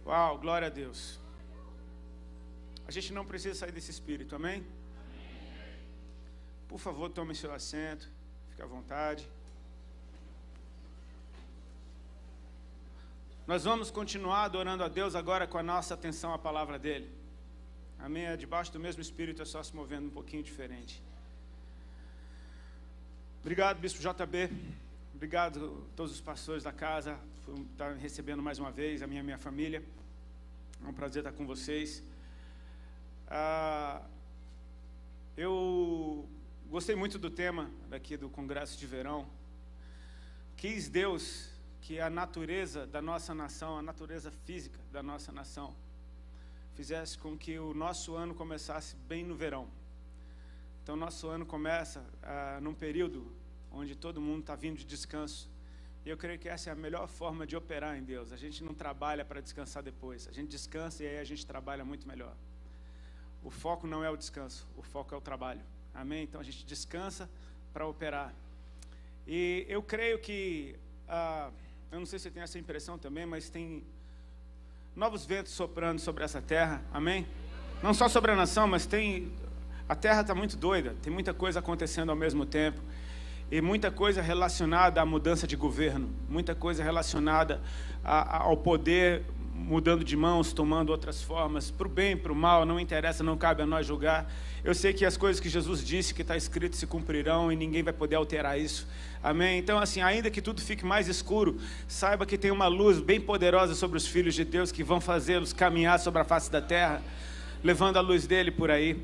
Uau, glória a Deus. A gente não precisa sair desse espírito, amém? Por favor, tome seu assento, fique à vontade. Nós vamos continuar adorando a Deus agora com a nossa atenção à palavra dEle. Amém? É debaixo do mesmo espírito, é só se movendo um pouquinho diferente. Obrigado, Bispo JB. Obrigado a todos os pastores da casa por estar recebendo mais uma vez a minha família. É um prazer estar com vocês. Eu gostei muito do tema daqui do Congresso de Verão. Quis Deus que a natureza da nossa nação, a natureza física da nossa nação, fizesse com que o nosso ano começasse bem no verão. Então, nosso ano começa num período onde todo mundo está vindo de descanso. E eu creio que essa é a melhor forma de operar em Deus. A gente não trabalha para descansar depois. A gente descansa e aí a gente trabalha muito melhor. O foco não é o descanso, o foco é o trabalho. Amém? Então, a gente descansa para operar. E eu creio que, eu não sei se você tem essa impressão também, mas tem novos ventos soprando sobre essa terra. Amém? Não só sobre a nação, mas a terra está muito doida. Tem muita coisa acontecendo ao mesmo tempo. E muita coisa relacionada à mudança de governo, muita coisa relacionada ao poder mudando de mãos, tomando outras formas, para o bem, para o mal, não interessa, não cabe a nós julgar. Eu sei que as coisas que Jesus disse, que está escrito, se cumprirão e ninguém vai poder alterar isso. Amém? Então, assim, ainda que tudo fique mais escuro, saiba que tem uma luz bem poderosa sobre os filhos de Deus que vão fazê-los caminhar sobre a face da terra, levando a luz dele por aí.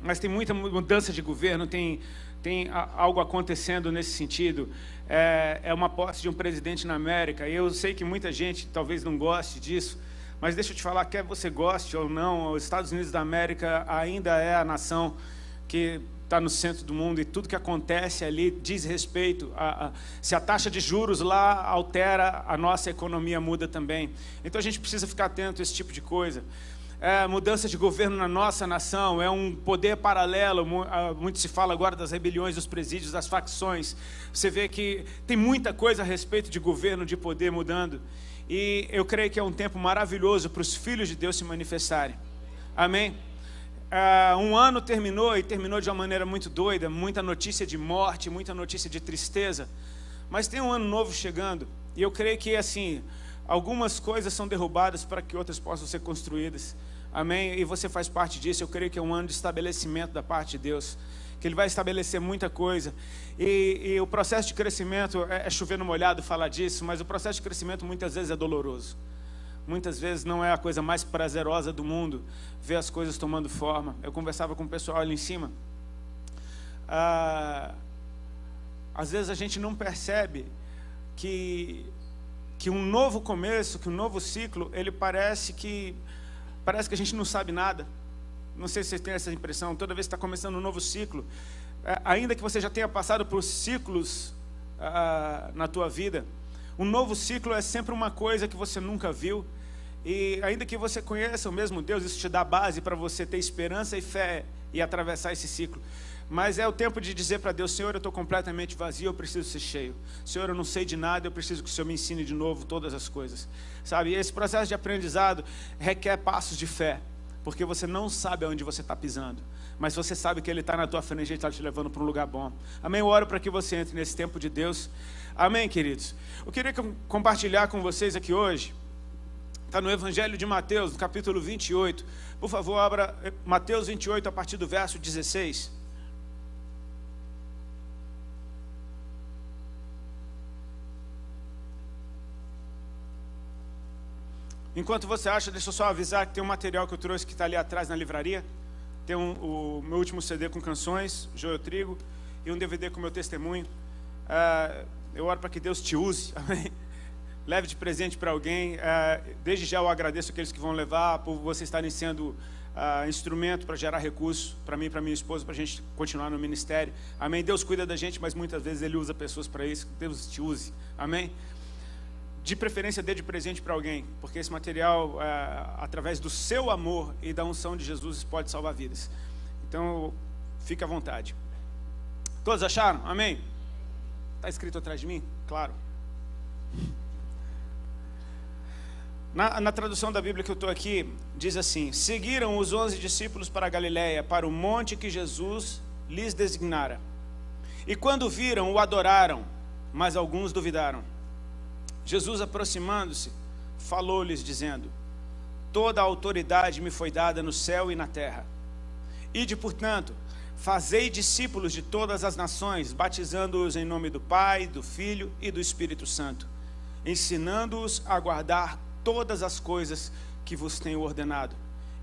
Mas tem muita mudança de governo, tem algo acontecendo nesse sentido. É uma posse de um presidente na América, e eu sei que muita gente talvez não goste disso, mas deixa eu te falar, quer você goste ou não, os Estados Unidos da América ainda é a nação que está no centro do mundo, e tudo que acontece ali diz respeito se a taxa de juros lá altera, a nossa economia muda também. Então a gente precisa ficar atento a esse tipo de coisa. Mudança de governo na nossa nação é um poder paralelo. Muito se fala agora das rebeliões, dos presídios, das facções. Você vê que tem muita coisa a respeito de governo, de poder mudando, e eu creio que é um tempo maravilhoso para os filhos de Deus se manifestarem. Amém? Um ano terminou, e terminou de uma maneira muito doida, muita notícia de morte, muita notícia de tristeza, mas tem um ano novo chegando, e eu creio que assim, algumas coisas são derrubadas para que outras possam ser construídas. Amém? E você faz parte disso. Eu creio que é um ano de estabelecimento da parte de Deus, que Ele vai estabelecer muita coisa. E o processo de crescimento, é chover no molhado falar disso, mas o processo de crescimento muitas vezes é doloroso. Muitas vezes não é a coisa mais prazerosa do mundo ver as coisas tomando forma. Eu conversava com o pessoal ali em cima. Às vezes a gente não percebe que um novo começo, que um novo ciclo, ele parece que a gente não sabe nada. Não sei se você tem essa impressão. Toda vez que está começando um novo ciclo, ainda que você já tenha passado por ciclos na tua vida, um novo ciclo é sempre uma coisa que você nunca viu. E ainda que você conheça o mesmo Deus, isso te dá base para você ter esperança e fé e atravessar esse ciclo. Mas é o tempo de dizer para Deus: Senhor, eu estou completamente vazio, eu preciso ser cheio. Senhor, eu não sei de nada, eu preciso que o Senhor me ensine de novo todas as coisas. Sabe, esse processo de aprendizado requer passos de fé, porque você não sabe aonde você está pisando, mas você sabe que Ele está na tua frente e Ele está te levando para um lugar bom. Amém? Eu oro para que você entre nesse tempo de Deus. Amém, queridos? Eu queria compartilhar com vocês aqui hoje, está no Evangelho de Mateus, no capítulo 28. Por favor, abra Mateus 28 a partir do verso 16. Enquanto você acha, deixa eu só avisar que tem um material que eu trouxe que está ali atrás na livraria. Tem o meu último CD com canções, Joio Trigo, e um DVD com meu testemunho. Eu oro para que Deus te use, amém? Leve de presente para alguém. Desde já eu agradeço aqueles que vão levar, por vocês estarem sendo instrumento para gerar recursos para mim e para minha esposa, para a gente continuar no ministério. Amém? Deus cuida da gente, mas muitas vezes Ele usa pessoas para isso. Deus te use, amém? De preferência, dê de presente para alguém, porque esse material, através do seu amor e da unção de Jesus, pode salvar vidas. Então, fique à vontade. Todos acharam? Amém? Está escrito atrás de mim? Claro. Na tradução da Bíblia que eu estou aqui, diz assim: seguiram os 11 discípulos para a Galiléia, para o monte que Jesus lhes designara. E quando viram, o adoraram, mas alguns duvidaram. Jesus, aproximando-se, falou-lhes, dizendo: toda a autoridade me foi dada no céu e na terra. Ide, portanto, fazei discípulos de todas as nações, batizando-os em nome do Pai, do Filho e do Espírito Santo, ensinando-os a guardar todas as coisas que vos tenho ordenado.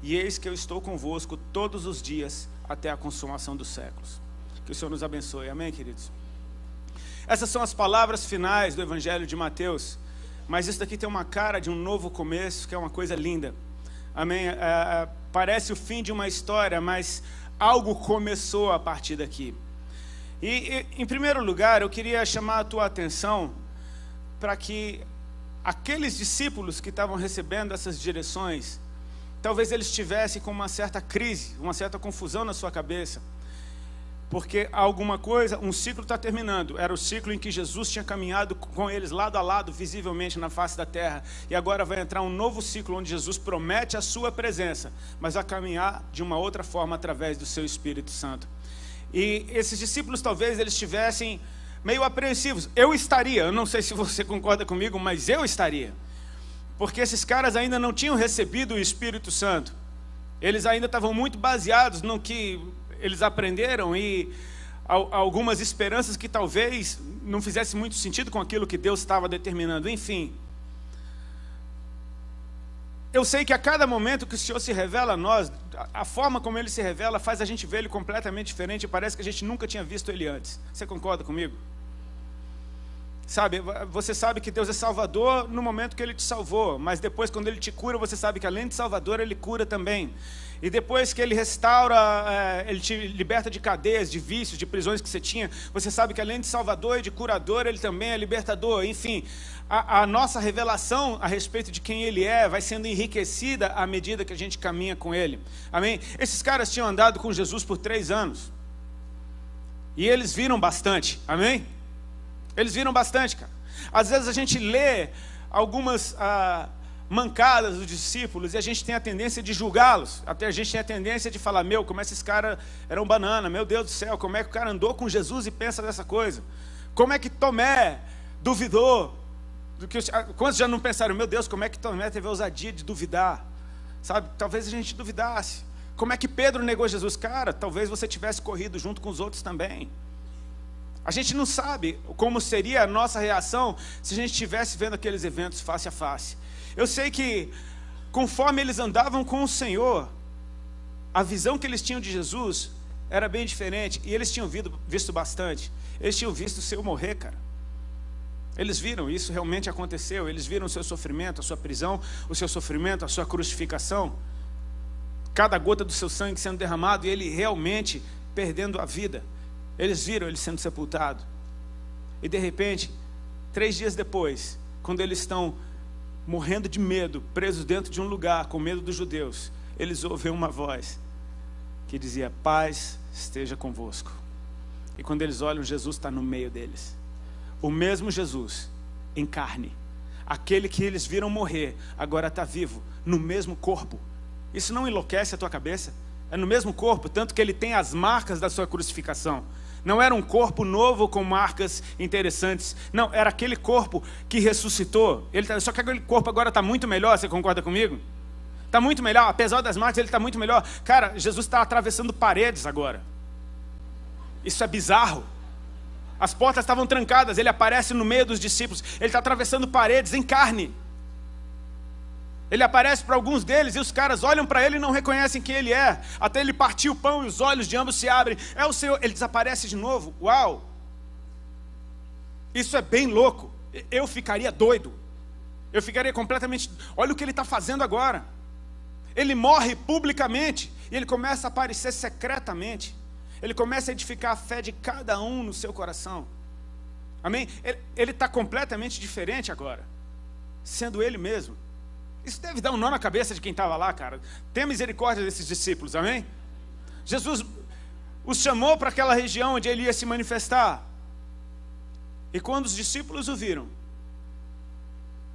E eis que eu estou convosco todos os dias, até a consumação dos séculos. Que o Senhor nos abençoe. Amém, queridos? Essas são as palavras finais do Evangelho de Mateus. Mas isso daqui tem uma cara de um novo começo, que é uma coisa linda. Amém? Parece o fim de uma história, mas algo começou a partir daqui. E em primeiro lugar, eu queria chamar a tua atenção para que aqueles discípulos que estavam recebendo essas direções, talvez eles estivessem com uma certa crise, uma certa confusão na sua cabeça, porque alguma coisa, um ciclo está terminando. Era o ciclo em que Jesus tinha caminhado com eles lado a lado, visivelmente na face da terra, e agora vai entrar um novo ciclo onde Jesus promete a sua presença, mas vai caminhar de uma outra forma através do seu Espírito Santo. E esses discípulos talvez eles estivessem meio apreensivos. Eu não sei se você concorda comigo, mas eu estaria, porque esses caras ainda não tinham recebido o Espírito Santo. Eles ainda estavam muito baseados no que eles aprenderam e algumas esperanças que talvez não fizessem muito sentido com aquilo que Deus estava determinando. Enfim, eu sei que a cada momento que o Senhor se revela a nós, a forma como Ele se revela faz a gente ver Ele completamente diferente, e parece que a gente nunca tinha visto Ele antes. Você concorda comigo? Sabe, você sabe que Deus é Salvador no momento que Ele te salvou, mas depois, quando Ele te cura, você sabe que além de Salvador, Ele cura também. E depois que Ele restaura, Ele te liberta de cadeias, de vícios, de prisões que você tinha, você sabe que além de Salvador e de curador, Ele também é libertador. Enfim, a nossa revelação a respeito de quem Ele é vai sendo enriquecida à medida que a gente caminha com Ele. Amém? Esses caras tinham andado com Jesus por 3 anos. E eles viram bastante. Amém? Eles viram bastante, cara. Às vezes a gente lê algumas mancadas dos discípulos e a gente tem a tendência de julgá-los. Até a gente tem a tendência de falar: meu, como esses caras eram banana, meu Deus do céu, como é que o cara andou com Jesus e pensa dessa coisa? Como é que Tomé duvidou? Quantos já não pensaram: meu Deus, como é que Tomé teve a ousadia de duvidar? Sabe, talvez a gente duvidasse. Como é que Pedro negou Jesus? Cara, talvez você tivesse corrido junto com os outros também. A gente não sabe como seria a nossa reação se a gente estivesse vendo aqueles eventos face a face. Eu sei que, conforme eles andavam com o Senhor, a visão que eles tinham de Jesus era bem diferente. E eles tinham visto bastante. Eles tinham visto o Senhor morrer, cara. Eles viram, isso realmente aconteceu. Eles viram o seu sofrimento, a sua prisão, o seu sofrimento, a sua crucificação. Cada gota do seu sangue sendo derramado e ele realmente perdendo a vida. Eles viram ele sendo sepultado. E de repente, 3 dias depois, quando eles estão morrendo de medo, presos dentro de um lugar, com medo dos judeus, eles ouvem uma voz que dizia: paz esteja convosco. E quando eles olham, Jesus está no meio deles. O mesmo Jesus, em carne. Aquele que eles viram morrer, agora está vivo, no mesmo corpo. Isso não enlouquece a tua cabeça? É no mesmo corpo, tanto que ele tem as marcas da sua crucificação. Não era um corpo novo com marcas interessantes. Não, era aquele corpo que ressuscitou. Só que aquele corpo agora está muito melhor, você concorda comigo? Está muito melhor, apesar das marcas, ele está muito melhor. Cara, Jesus está atravessando paredes agora. Isso é bizarro. As portas estavam trancadas, ele aparece no meio dos discípulos. Ele está atravessando paredes em carne. Ele aparece para alguns deles e os caras olham para ele e não reconhecem quem ele é. Até ele partir o pão e os olhos de ambos se abrem. É o Senhor. Ele desaparece de novo. Uau! Isso é bem louco. Eu ficaria doido. Eu ficaria completamente... Olha o que ele está fazendo agora. Ele morre publicamente e ele começa a aparecer secretamente. Ele começa a edificar a fé de cada um no seu coração. Amém? Ele está completamente diferente agora. Sendo ele mesmo. Isso deve dar um nó na cabeça de quem estava lá, cara. Tenha misericórdia desses discípulos, amém? Jesus os chamou para aquela região onde ele ia se manifestar. E quando os discípulos o viram,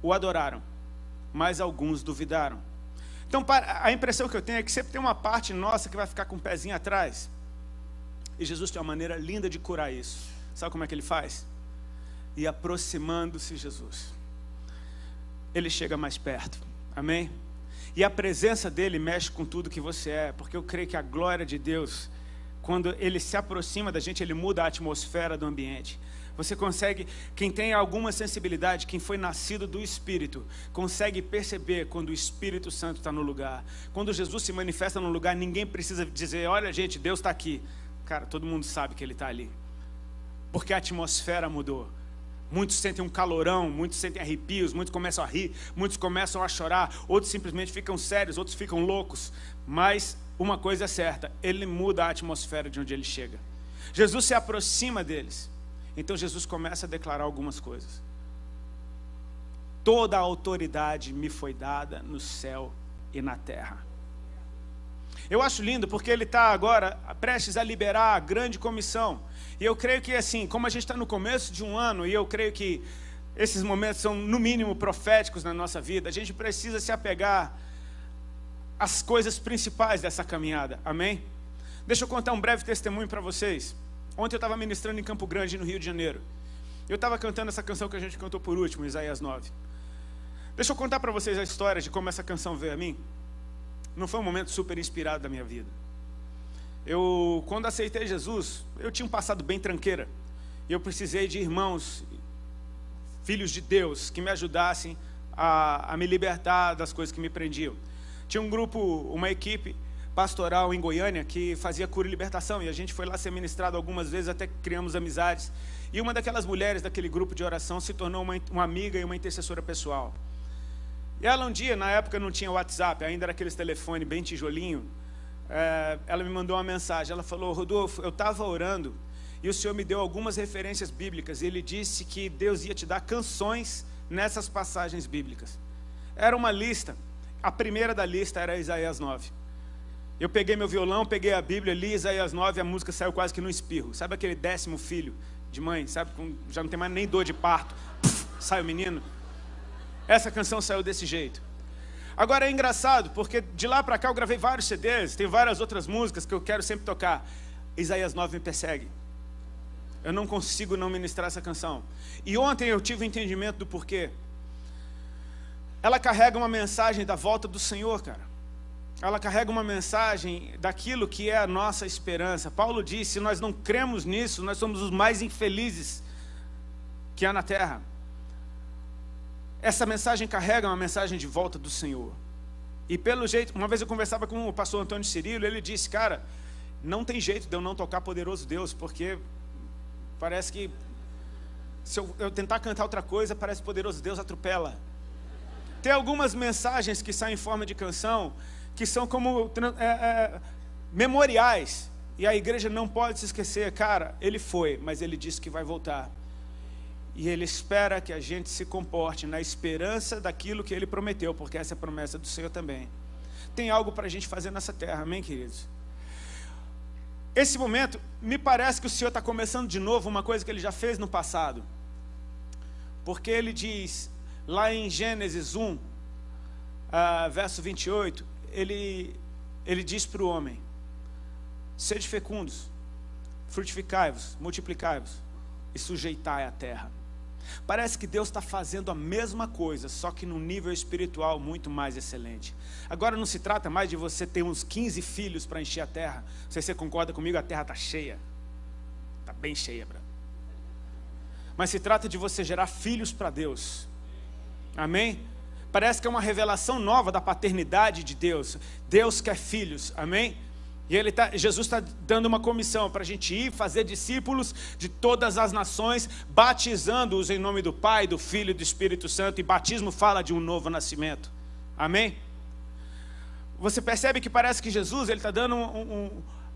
o adoraram. mas alguns duvidaram. Então, a impressão que eu tenho é que sempre tem uma parte nossa que vai ficar com o pezinho atrás. E Jesus tem uma maneira linda de curar isso. Sabe como é que ele faz? E aproximando-se Jesus, ele chega mais perto. Amém? E a presença dele mexe com tudo que você é, porque eu creio que a glória de Deus, quando ele se aproxima da gente, ele muda a atmosfera do ambiente. Você consegue, quem tem alguma sensibilidade, quem foi nascido do Espírito, consegue perceber quando o Espírito Santo está no lugar. Quando Jesus se manifesta no lugar, ninguém precisa dizer, olha gente, Deus está aqui. Cara, todo mundo sabe que ele está ali, porque a atmosfera mudou. Muitos sentem um calorão, muitos sentem arrepios, muitos começam a rir, muitos começam a chorar, outros simplesmente ficam sérios, outros ficam loucos. Mas uma coisa é certa, ele muda a atmosfera de onde ele chega. Jesus se aproxima deles. Então Jesus começa a declarar algumas coisas. Toda a autoridade me foi dada no céu e na terra. Eu acho lindo porque ele está agora prestes a liberar a grande comissão. E eu creio que assim, como a gente está no começo de um ano, e eu creio que esses momentos são no mínimo proféticos na nossa vida, a gente precisa se apegar às coisas principais dessa caminhada, amém? Deixa eu contar um breve testemunho para vocês. Ontem eu estava ministrando em Campo Grande, no Rio de Janeiro. Eu estava cantando essa canção que a gente cantou por último, Isaías 9. Deixa eu contar para vocês a história de como essa canção veio a mim. Não foi um momento super inspirado da minha vida. Quando aceitei Jesus, eu tinha um passado bem tranqueira. E eu precisei de irmãos, filhos de Deus, que me ajudassem a me libertar das coisas que me prendiam. Tinha um grupo, uma equipe pastoral em Goiânia que fazia cura e libertação. E a gente foi lá ser ministrado algumas vezes, até que criamos amizades. E uma daquelas mulheres daquele grupo de oração se tornou uma amiga e uma intercessora pessoal. E ela um dia, na época não tinha WhatsApp, ainda era aqueles telefones bem tijolinho. Ela me mandou uma mensagem, ela falou, Rodolfo, eu estava orando e o Senhor me deu algumas referências bíblicas, e Ele disse que Deus ia te dar canções nessas passagens bíblicas. Era uma lista, a primeira da lista era Isaías 9. Eu peguei meu violão, peguei a Bíblia, li Isaías 9, e a música saiu quase que no espirro. Sabe aquele 10º filho de mãe, sabe, já não tem mais nem dor de parto, sai o menino? Essa canção saiu desse jeito. Agora é engraçado, porque de lá para cá eu gravei vários CDs, tem várias outras músicas que eu quero sempre tocar. Isaías 9 me persegue. Eu não consigo não ministrar essa canção. E ontem eu tive o entendimento do porquê. Ela carrega uma mensagem da volta do Senhor, cara. Ela carrega uma mensagem daquilo que é a nossa esperança. Paulo disse, se nós não cremos nisso, nós somos os mais infelizes que há na terra. Essa mensagem carrega uma mensagem de volta do Senhor. E pelo jeito, uma vez eu conversava com o pastor Antônio Cirilo, ele disse, cara, não tem jeito de eu não tocar Poderoso Deus, porque parece que se eu tentar cantar outra coisa, parece Poderoso Deus atropela. Tem algumas mensagens que saem em forma de canção, que são como memoriais, e a igreja não pode se esquecer, cara, ele foi, mas ele disse que vai voltar. E Ele espera que a gente se comporte na esperança daquilo que Ele prometeu, porque essa é a promessa do Senhor também. Tem algo para a gente fazer nessa terra, amém, queridos? Esse momento, me parece que o Senhor está começando de novo uma coisa que Ele já fez no passado. Porque Ele diz, lá em Gênesis 1, verso 28, Ele diz para o homem, sede fecundos, frutificai-vos, multiplicai-vos e sujeitai a terra. Parece que Deus está fazendo a mesma coisa, só que num nível espiritual muito mais excelente. Agora não se trata mais de você ter uns 15 filhos para encher a terra. Não sei se você concorda comigo, a terra está cheia. Está bem cheia, brother. Mas se trata de você gerar filhos para Deus. Amém? Parece que é uma revelação nova da paternidade de Deus. Deus quer filhos, amém? E Jesus está dando uma comissão para a gente ir fazer discípulos de todas as nações, batizando-os em nome do Pai, do Filho e do Espírito Santo. E batismo fala de um novo nascimento. Amém? Você percebe que parece que Jesus está dando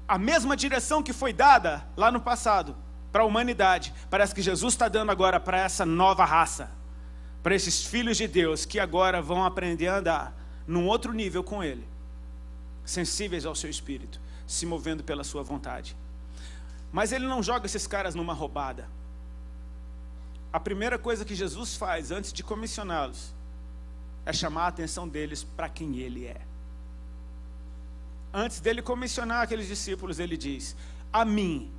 a mesma direção que foi dada lá no passado para a humanidade. Parece que Jesus está dando agora para essa nova raça, para esses filhos de Deus que agora vão aprender a andar num outro nível com Ele, sensíveis ao seu Espírito, se movendo pela sua vontade. Mas Ele não joga esses caras numa roubada. A primeira coisa que Jesus faz antes de comissioná-los é chamar a atenção deles para quem Ele é. Antes dele comissionar aqueles discípulos, ele diz: a mim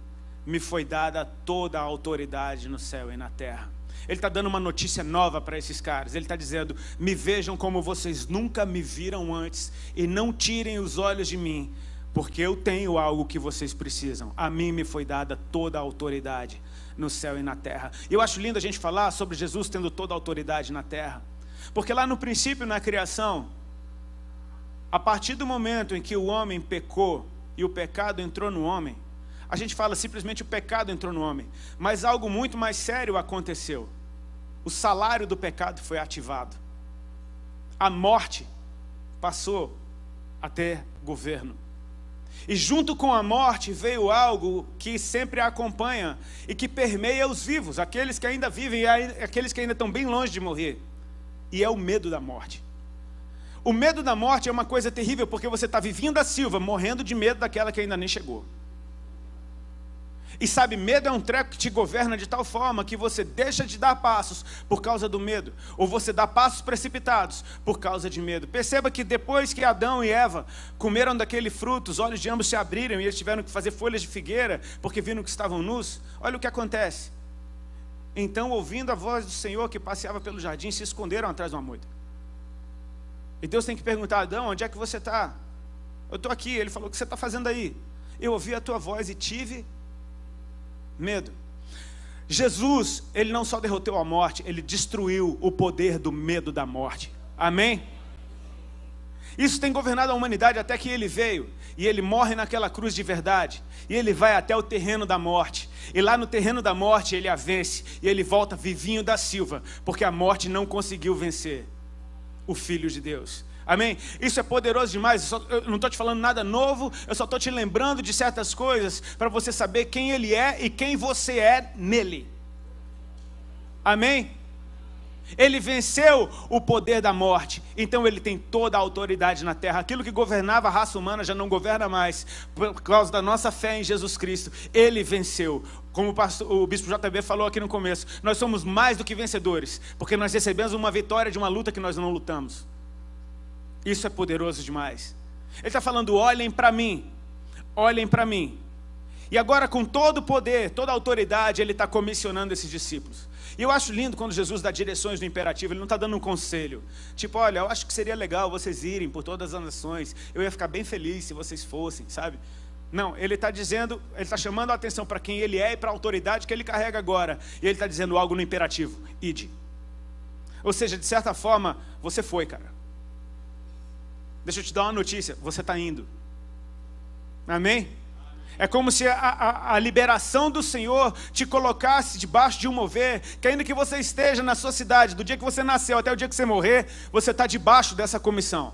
me foi dada toda a autoridade no céu e na terra. Ele está dando uma notícia nova para esses caras. Ele está dizendo: me vejam como vocês nunca me viram antes, e não tirem os olhos de mim, porque eu tenho algo que vocês precisam. A mim me foi dada toda a autoridade no céu e na terra. E eu acho lindo a gente falar sobre Jesus tendo toda a autoridade na terra, porque lá no princípio, na criação, a partir do momento em que o homem pecou e o pecado entrou no homem, a gente fala simplesmente o pecado entrou no homem, mas algo muito mais sério aconteceu. O salário do pecado foi ativado. A morte passou a ter governo. E junto com a morte veio algo que sempre a acompanha e que permeia os vivos, aqueles que ainda vivem e aqueles que ainda estão bem longe de morrer. E é o medo da morte. O medo da morte é uma coisa terrível, porque você está vivinho da Silva, morrendo de medo daquela que ainda nem chegou. E sabe, medo é um treco que te governa de tal forma que você deixa de dar passos por causa do medo, ou você dá passos precipitados por causa de medo. Perceba que depois que Adão e Eva comeram daquele fruto, os olhos de ambos se abriram e eles tiveram que fazer folhas de figueira, porque viram que estavam nus. Olha o que acontece. Então, ouvindo a voz do Senhor que passeava pelo jardim, se esconderam atrás de uma moita. E Deus tem que perguntar: Adão, onde é que você está? Eu estou aqui. Ele falou: o que você está fazendo aí? Eu ouvi a tua voz e tive medo. Jesus, ele não só derrotou a morte, ele destruiu o poder do medo da morte. Amém? Isso tem governado a humanidade até que ele veio, e ele morre naquela cruz de verdade, e ele vai até o terreno da morte, e lá no terreno da morte ele a vence, e ele volta vivinho da Silva, porque a morte não conseguiu vencer o Filho de Deus. Amém? Isso é poderoso demais. Eu não estou te falando nada novo, eu só estou te lembrando de certas coisas para você saber quem Ele é e quem você é nele. Amém? Ele venceu o poder da morte, então Ele tem toda a autoridade na terra. Aquilo que governava a raça humana já não governa mais, por causa da nossa fé em Jesus Cristo. Ele venceu. Como o bispo JB falou aqui no começo, nós somos mais do que vencedores, porque nós recebemos uma vitória de uma luta que nós não lutamos. Isso é poderoso demais. Ele está falando: olhem para mim, olhem para mim. E agora, com todo o poder, toda a autoridade, ele está comissionando esses discípulos. E eu acho lindo quando Jesus dá direções no imperativo. Ele não está dando um conselho, tipo: olha, eu acho que seria legal vocês irem por todas as nações, eu ia ficar bem feliz se vocês fossem, sabe? Não, ele está dizendo, ele está chamando a atenção para quem ele é e para a autoridade que ele carrega agora. E ele está dizendo algo no imperativo: ide. Ou seja, de certa forma, você foi, cara. Deixa eu te dar uma notícia: você está indo. Amém? É como se a liberação do Senhor te colocasse debaixo de um mover, que ainda que você esteja na sua cidade, do dia que você nasceu até o dia que você morrer, você está debaixo dessa comissão,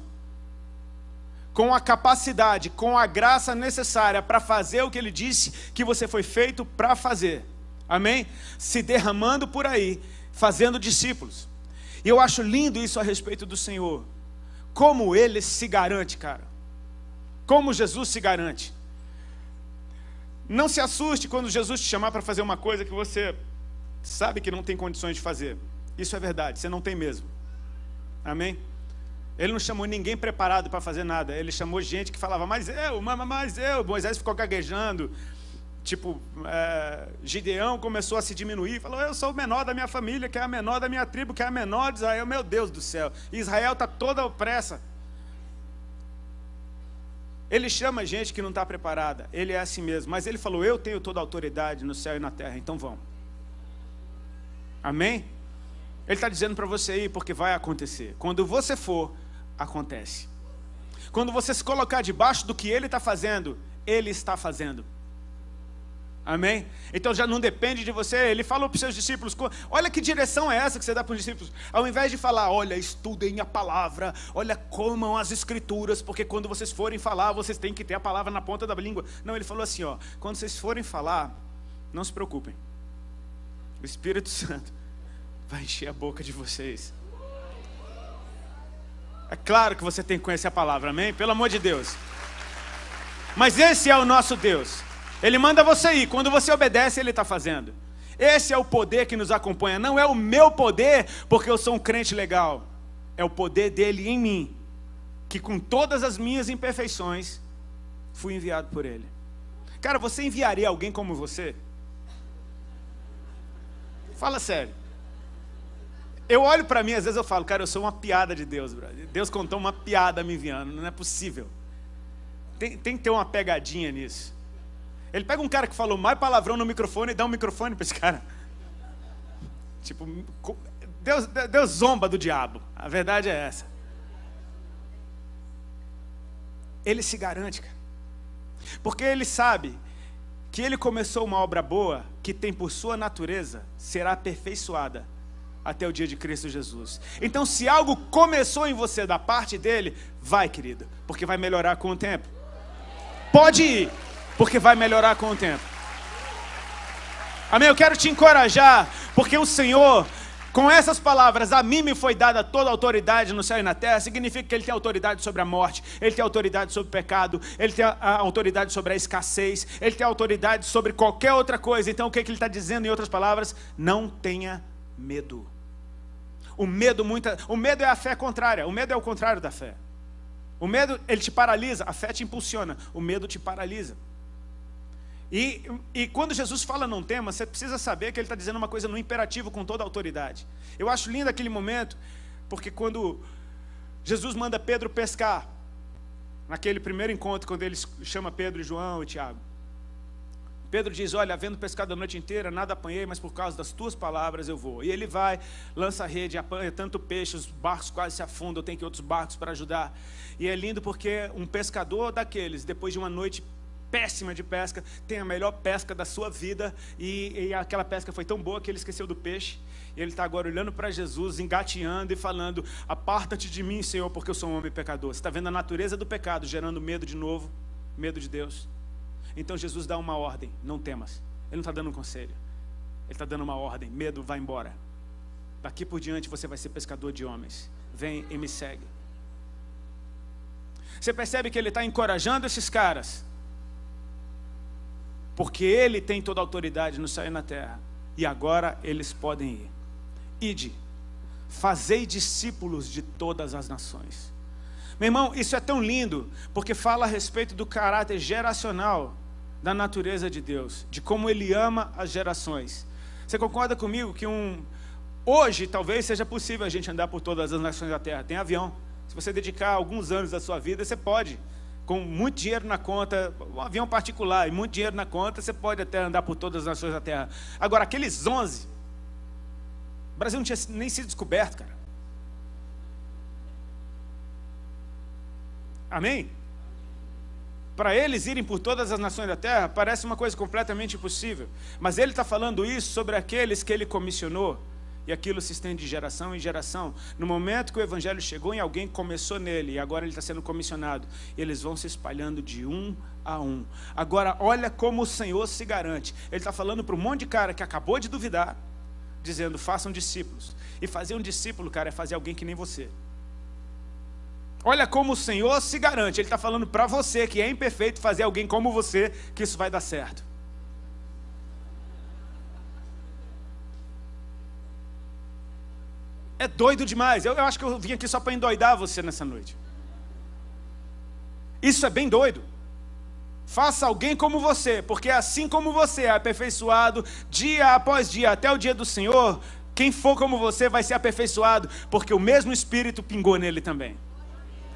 com a capacidade, com a graça necessária para fazer o que Ele disse que você foi feito para fazer. Amém? Se derramando por aí, fazendo discípulos. E eu acho lindo isso a respeito do Senhor. Como Ele se garante, cara. Como Jesus se garante. Não se assuste quando Jesus te chamar para fazer uma coisa que você sabe que não tem condições de fazer. Isso é verdade, você não tem mesmo. Amém? Ele não chamou ninguém preparado para fazer nada. Ele chamou gente que falava: mas eu. Moisés ficou gaguejando. Tipo, Gideão começou a se diminuir, falou: eu sou o menor da minha família, que é a menor da minha tribo, que é a menor de Israel. Meu Deus do céu, Israel está toda opressa. Ele chama gente que não está preparada. Ele é assim mesmo, mas ele falou: eu tenho toda a autoridade no céu e na terra, então vão. Amém? Ele está dizendo para você ir, porque vai acontecer. Quando você for, acontece. Quando você se colocar debaixo do que Ele está fazendo, Ele está fazendo. Amém? Então já não depende de você. Ele falou para os seus discípulos: olha que direção é essa que você dá para os discípulos. Ao invés de falar: olha, estudem a palavra, olha, comam as escrituras, porque quando vocês forem falar, vocês têm que ter a palavra na ponta da língua. Não, ele falou assim: ó, quando vocês forem falar, não se preocupem, o Espírito Santo vai encher a boca de vocês. É claro que você tem que conhecer a palavra, amém? Pelo amor de Deus. Mas esse é o nosso Deus. Ele manda você ir, quando você obedece, Ele está fazendo. Esse é o poder que nos acompanha. Não é o meu poder porque eu sou um crente legal. é o poder dele em mim, que com todas as minhas imperfeições, fui enviado por ele. Cara, você enviaria alguém como você? Fala sério. Eu olho para mim, às vezes eu falo, cara, eu sou uma piada de Deus, brother. Deus contou uma piada me enviando, não é possível. Tem que ter uma pegadinha nisso. Ele pega um cara que falou mais palavrão no microfone e dá um microfone para esse cara. Tipo, Deus zomba do diabo. A verdade é essa. Ele se garante, cara. Porque ele sabe que ele começou uma obra boa, que tem por sua natureza, será aperfeiçoada até o dia de Cristo Jesus. Então, se algo começou em você da parte dele, vai, querido, porque vai melhorar com o tempo. Pode ir, porque vai melhorar com o tempo. Amém? Eu quero te encorajar, porque o Senhor, com essas palavras, a mim me foi dada toda a autoridade no céu e na terra, significa que Ele tem autoridade sobre a morte, Ele tem autoridade sobre o pecado, Ele tem a autoridade sobre a escassez, Ele tem autoridade sobre qualquer outra coisa. Então o que Ele está dizendo em outras palavras? Não tenha medo. O medo é a fé contrária, o medo é o contrário da fé. O medo, ele te paralisa, a fé te impulsiona, o medo te paralisa. E quando Jesus fala num tema, você precisa saber que ele está dizendo uma coisa no imperativo com toda a autoridade. Eu acho lindo aquele momento, porque quando Jesus manda Pedro pescar, naquele primeiro encontro, quando ele chama Pedro, e João e Tiago, Pedro diz, olha, havendo pescado a noite inteira, nada apanhei, mas por causa das tuas palavras eu vou. E ele vai, lança a rede, apanha tanto peixe, os barcos quase se afundam, tem que ir outros barcos para ajudar. E é lindo porque um pescador daqueles, depois de uma noite péssima de pesca, tem a melhor pesca da sua vida, e aquela pesca foi tão boa que ele esqueceu do peixe, e ele está agora olhando para Jesus, engateando e falando, aparta-te de mim, Senhor, porque eu sou um homem pecador. Você está vendo a natureza do pecado, gerando medo de novo, medo de Deus. Então Jesus dá uma ordem, não temas. Ele não está dando um conselho, ele está dando uma ordem, medo, vai embora. Daqui por diante você vai ser pescador de homens, vem e me segue. Você percebe que ele está encorajando esses caras, porque ele tem toda a autoridade no céu e na terra, e agora eles podem ir. Ide, fazei discípulos de todas as nações. Meu irmão, isso é tão lindo, porque fala a respeito do caráter geracional da natureza de Deus, de como Ele ama as gerações. Você concorda comigo que hoje talvez seja possível a gente andar por todas as nações da terra? Tem avião. Se você dedicar alguns anos da sua vida, você pode. Com muito dinheiro na conta, um avião particular e muito dinheiro na conta, você pode até andar por todas as nações da terra. Agora, aqueles 11, o Brasil não tinha nem sido descoberto, cara. Amém? Para eles irem por todas as nações da terra, parece uma coisa completamente impossível. Mas ele está falando isso sobre aqueles que ele comissionou. E aquilo se estende de geração em geração. No momento que o evangelho chegou em alguém, começou nele, e agora ele está sendo comissionado. E eles vão se espalhando de um a um. Agora, olha como o Senhor se garante. Ele está falando para um monte de cara que acabou de duvidar, dizendo, façam discípulos. E fazer um discípulo, cara, é fazer alguém que nem você. Olha como o Senhor se garante. Ele está falando para você, que é imperfeito, fazer alguém como você, que isso vai dar certo. É doido demais. Eu acho que eu vim aqui só para endoidar você nessa noite. Isso é bem doido. Faça alguém como você, porque assim como você é aperfeiçoado dia após dia, até o dia do Senhor, quem for como você vai ser aperfeiçoado, porque o mesmo Espírito pingou nele também.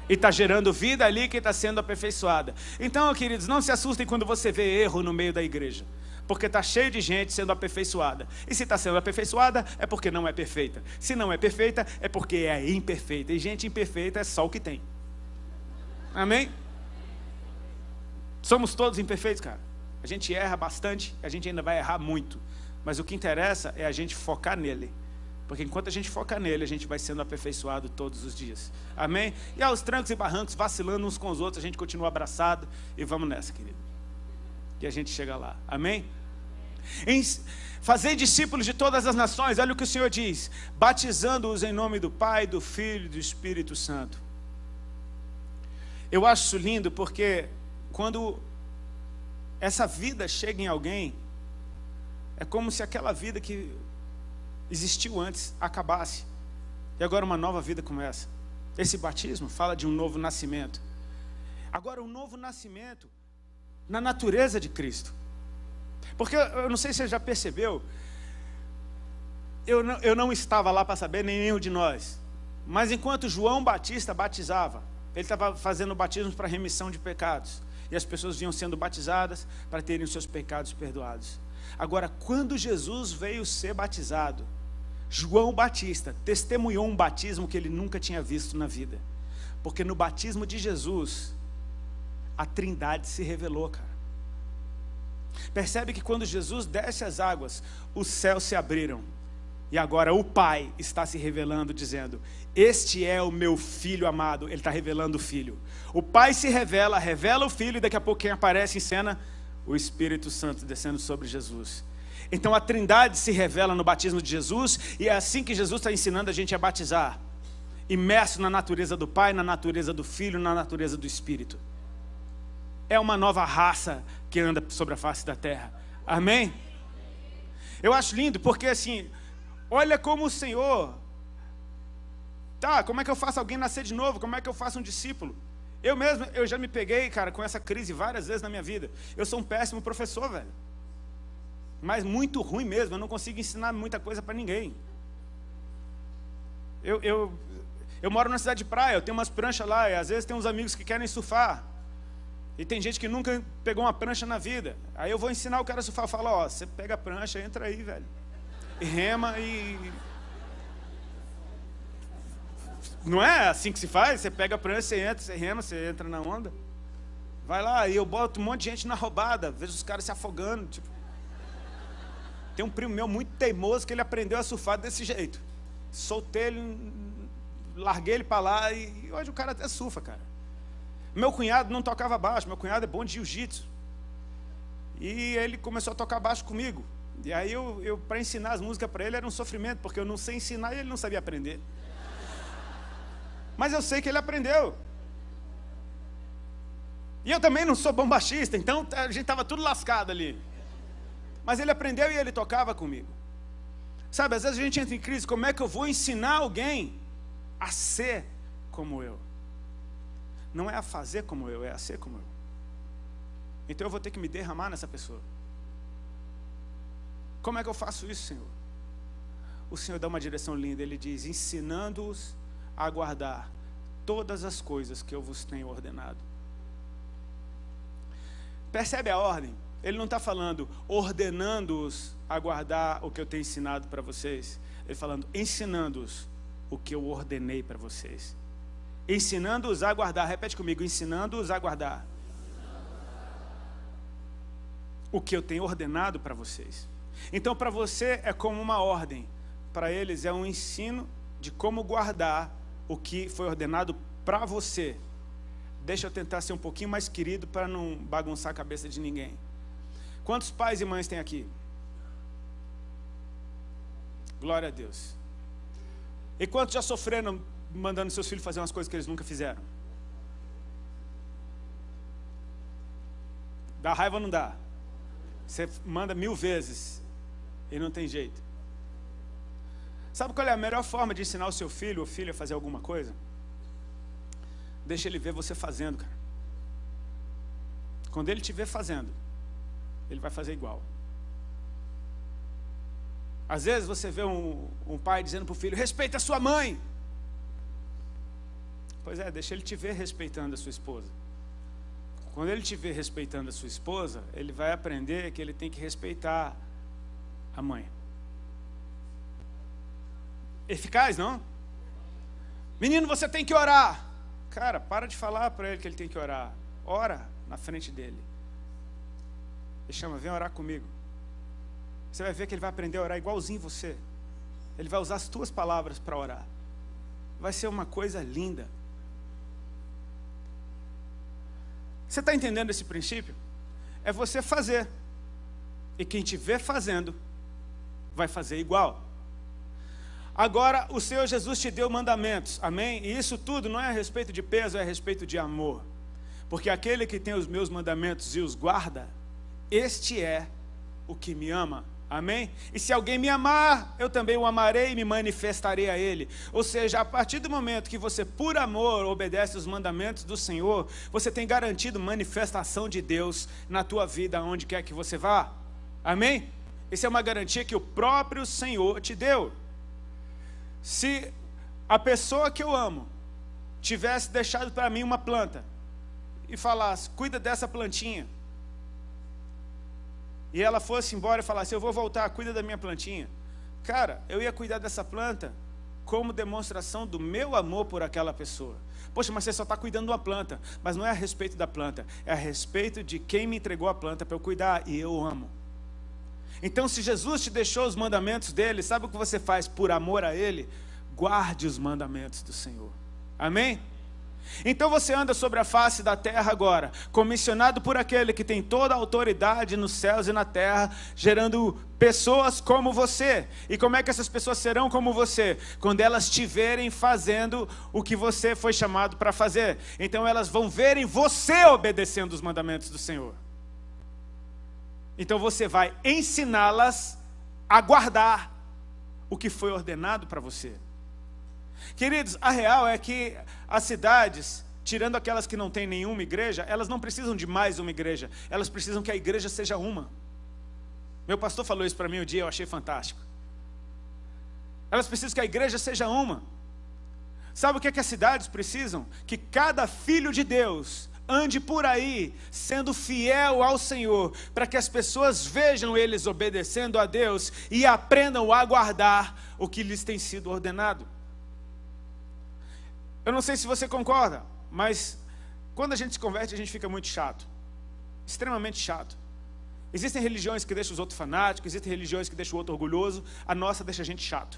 E está gerando vida ali que está sendo aperfeiçoada. Então, queridos, não se assustem quando você vê erro no meio da igreja, porque está cheio de gente sendo aperfeiçoada. E se está sendo aperfeiçoada, é porque não é perfeita. Se não é perfeita, é porque é imperfeita. E gente imperfeita é só o que tem. Amém? Somos todos imperfeitos, cara. A gente erra bastante, a gente ainda vai errar muito. Mas o que interessa é a gente focar nele. Porque enquanto a gente foca nele, a gente vai sendo aperfeiçoado todos os dias. Amém? E aos trancos e barrancos, vacilando uns com os outros, a gente continua abraçado e vamos nessa, querido. E a gente chega lá. Amém? Fazei discípulos de todas as nações, olha o que o Senhor diz, batizando-os em nome do Pai, do Filho e do Espírito Santo. Eu acho isso lindo porque quando essa vida chega em alguém, é como se aquela vida que existiu antes acabasse, e agora uma nova vida começa. Esse batismo fala de um novo nascimento. Agora, um novo nascimento na natureza de Cristo. Porque eu não sei se você já percebeu, eu não estava lá para saber, nem nenhum de nós. Mas enquanto João Batista batizava, ele estava fazendo batismos para remissão de pecados. E as pessoas vinham sendo batizadas para terem os seus pecados perdoados. Agora, quando Jesus veio ser batizado, João Batista testemunhou um batismo que ele nunca tinha visto na vida. Porque no batismo de Jesus, a Trindade se revelou, cara. Percebe que quando Jesus desce as águas, os céus se abriram. E agora o Pai está se revelando, dizendo: este é o meu Filho amado. Ele está revelando o Filho. O Pai se revela, revela o Filho, e daqui a pouco quem aparece em cena? O Espírito Santo descendo sobre Jesus. Então a Trindade se revela no batismo de Jesus, e é assim que Jesus está ensinando a gente a batizar, imerso na natureza do Pai, na natureza do Filho, na natureza do Espírito. É uma nova raça que anda sobre a face da terra. Amém? Eu acho lindo, porque assim, olha como o Senhor, como é que eu faço alguém nascer de novo? Como é que eu faço um discípulo? Eu já me peguei, cara, com essa crise várias vezes na minha vida. Eu sou um péssimo professor, velho. Mas muito ruim mesmo, eu não consigo ensinar muita coisa para ninguém. Eu moro na cidade de praia, eu tenho umas pranchas lá, e às vezes tem uns amigos que querem surfar. E tem gente que nunca pegou uma prancha na vida. Aí eu vou ensinar o cara a surfar, eu falo: ó, você pega a prancha, entra aí, velho. E rema e... Não é assim que se faz? Você pega a prancha, você entra, você rema, você entra na onda. Vai lá, e eu boto um monte de gente na roubada, vejo os caras se afogando, tipo... Tem um primo meu muito teimoso que ele aprendeu a surfar desse jeito. Soltei ele, larguei ele para lá e hoje o cara até surfa, cara. Meu cunhado não tocava baixo, meu cunhado é bom de jiu-jitsu. E ele começou a tocar baixo comigo. E aí eu para ensinar as músicas para ele era um sofrimento, porque eu não sei ensinar e ele não sabia aprender. Mas eu sei que ele aprendeu. E eu também não sou bom baixista, então a gente estava tudo lascado ali. Mas ele aprendeu e ele tocava comigo. Sabe, às vezes a gente entra em crise: como é que eu vou ensinar alguém a ser como eu? Não é a fazer como eu, é a ser como eu. Então eu vou ter que me derramar nessa pessoa. Como é que eu faço isso, Senhor? O Senhor dá uma direção linda, Ele diz: ensinando-os a guardar todas as coisas que eu vos tenho ordenado. Percebe a ordem? Ele não está falando ordenando-os a guardar o que eu tenho ensinado para vocês. Ele falando ensinando-os o que eu ordenei para vocês. Ensinando-os a guardar. Repete comigo: ensinando-os a guardar o que eu tenho ordenado para vocês. Então para você é como uma ordem, para eles é um ensino de como guardar o que foi ordenado para você. Deixa eu tentar ser um pouquinho mais querido para não bagunçar a cabeça de ninguém. Quantos pais e mães tem aqui? Glória a Deus. E quantos já sofreram mandando seus filhos fazer umas coisas que eles nunca fizeram? Dá raiva ou não dá? Você manda 1000 vezes e não tem jeito. Sabe qual é a melhor forma de ensinar o seu filho ou filha a fazer alguma coisa? Deixa ele ver você fazendo, cara. Quando ele te ver fazendo, ele vai fazer igual. Às vezes você vê um pai dizendo para o filho: respeita a sua mãe. Pois é, deixa ele te ver respeitando a sua esposa. Quando ele te ver respeitando a sua esposa, ele vai aprender que ele tem que respeitar a mãe. Eficaz, não? Menino, você tem que orar. Cara, para de falar para ele que ele tem que orar. Ora na frente dele. Ele chama: vem orar comigo. Você vai ver que ele vai aprender a orar igualzinho você. Ele vai usar as tuas palavras para orar. Vai ser uma coisa linda. Você está entendendo esse princípio? É você fazer. E quem te vê fazendo, vai fazer igual. Agora, o Senhor Jesus te deu mandamentos. Amém? E isso tudo não é a respeito de peso, é a respeito de amor. Porque aquele que tem os meus mandamentos e os guarda, este é o que me ama. Amém? E se alguém me amar, eu também o amarei e me manifestarei a ele. Ou seja, a partir do momento que você, por amor, obedece os mandamentos do Senhor, você tem garantido manifestação de Deus na tua vida, aonde quer que você vá. Amém? Isso é uma garantia que o próprio Senhor te deu. Se a pessoa que eu amo tivesse deixado para mim uma planta e falasse, cuida dessa plantinha, e ela fosse embora e falasse, eu vou voltar, cuida da minha plantinha, cara, eu ia cuidar dessa planta como demonstração do meu amor por aquela pessoa. Poxa, mas você só está cuidando de uma planta. Mas não é a respeito da planta, é a respeito de quem me entregou a planta para eu cuidar, e eu amo. Então, se Jesus te deixou os mandamentos dele, sabe o que você faz por amor a ele? Guarde os mandamentos do Senhor. Amém? Então você anda sobre a face da terra agora, comissionado por aquele que tem toda a autoridade nos céus e na terra, gerando pessoas como você. E como é que essas pessoas serão como você? Quando elas te verem fazendo o que você foi chamado para fazer. Então elas vão ver em você obedecendo os mandamentos do Senhor. Então você vai ensiná-las a guardar o que foi ordenado para você. Queridos, a real é que as cidades, tirando aquelas que não têm nenhuma igreja, elas não precisam de mais uma igreja, elas precisam que a igreja seja uma. Meu pastor falou isso para mim um dia, eu achei fantástico. Elas precisam que a igreja seja uma. Sabe o que é que as cidades precisam? Que cada filho de Deus ande por aí, sendo fiel ao Senhor, para que as pessoas vejam eles obedecendo a Deus e aprendam a guardar o que lhes tem sido ordenado. Eu não sei se você concorda, mas quando a gente se converte, a gente fica muito chato. Extremamente chato. Existem religiões que deixam os outros fanáticos, existem religiões que deixam o outro orgulhoso, a nossa deixa a gente chato.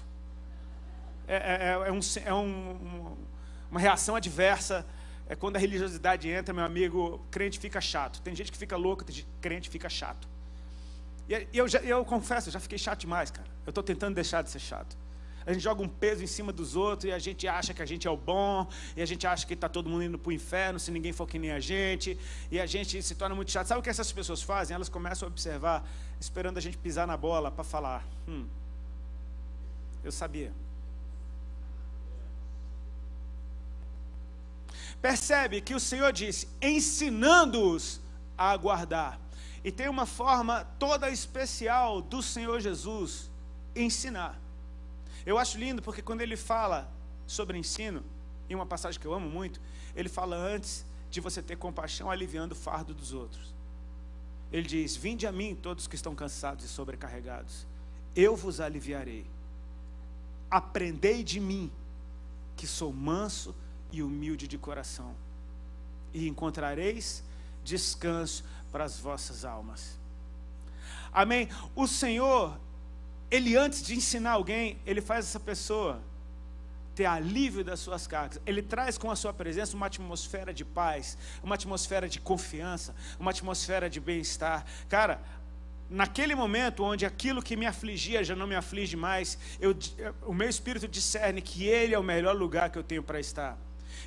Uma reação adversa. É quando a religiosidade entra, meu amigo, crente fica chato. Tem gente que fica louco, crente fica chato. E eu confesso, eu já fiquei chato demais, cara. Eu estou tentando deixar de ser chato. A gente joga um peso em cima dos outros e a gente acha que a gente é o bom, e a gente acha que está todo mundo indo para o inferno se ninguém for que nem a gente, e a gente se torna muito chato. Sabe o que essas pessoas fazem? Elas começam a observar, esperando a gente pisar na bola para falar, eu sabia. Percebe que o Senhor disse, ensinando-os a guardar. E tem uma forma toda especial do Senhor Jesus ensinar. Eu acho lindo porque quando ele fala sobre ensino, em uma passagem que eu amo muito, ele fala antes de você ter compaixão, aliviando o fardo dos outros. Ele diz, vinde a mim todos que estão cansados e sobrecarregados, eu vos aliviarei. Aprendei de mim, que sou manso e humilde de coração, e encontrareis descanso para as vossas almas. Amém? O Senhor, Ele antes de ensinar alguém, Ele faz essa pessoa ter alívio das suas cargas. Ele traz com a sua presença uma atmosfera de paz, uma atmosfera de confiança, uma atmosfera de bem-estar. Cara, naquele momento onde aquilo que me afligia já não me aflige mais, o meu espírito discerne que Ele é o melhor lugar que eu tenho para estar.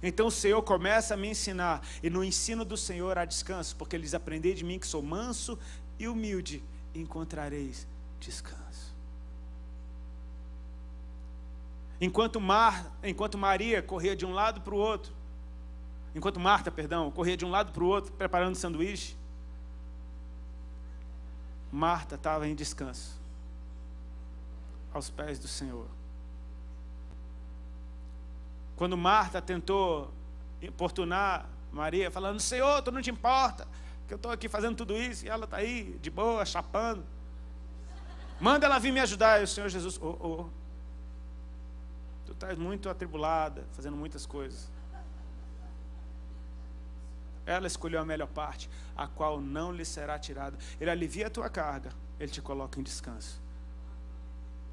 Então o Senhor começa a me ensinar, e no ensino do Senhor há descanso, porque Ele diz, aprendei de mim que sou manso e humilde, e encontrareis descanso. Enquanto Maria corria de um lado para o outro, enquanto Marta, corria de um lado para o outro, preparando sanduíche, Marta estava em descanso, aos pés do Senhor. Quando Marta tentou importunar Maria, falando, Senhor, tu não te importa, que eu estou aqui fazendo tudo isso, e ela está aí, de boa, chapando. Manda ela vir me ajudar. E o Senhor Jesus, tu estás muito atribulada, fazendo muitas coisas. Ela escolheu a melhor parte, a qual não lhe será tirada. Ele alivia a tua carga, Ele te coloca em descanso.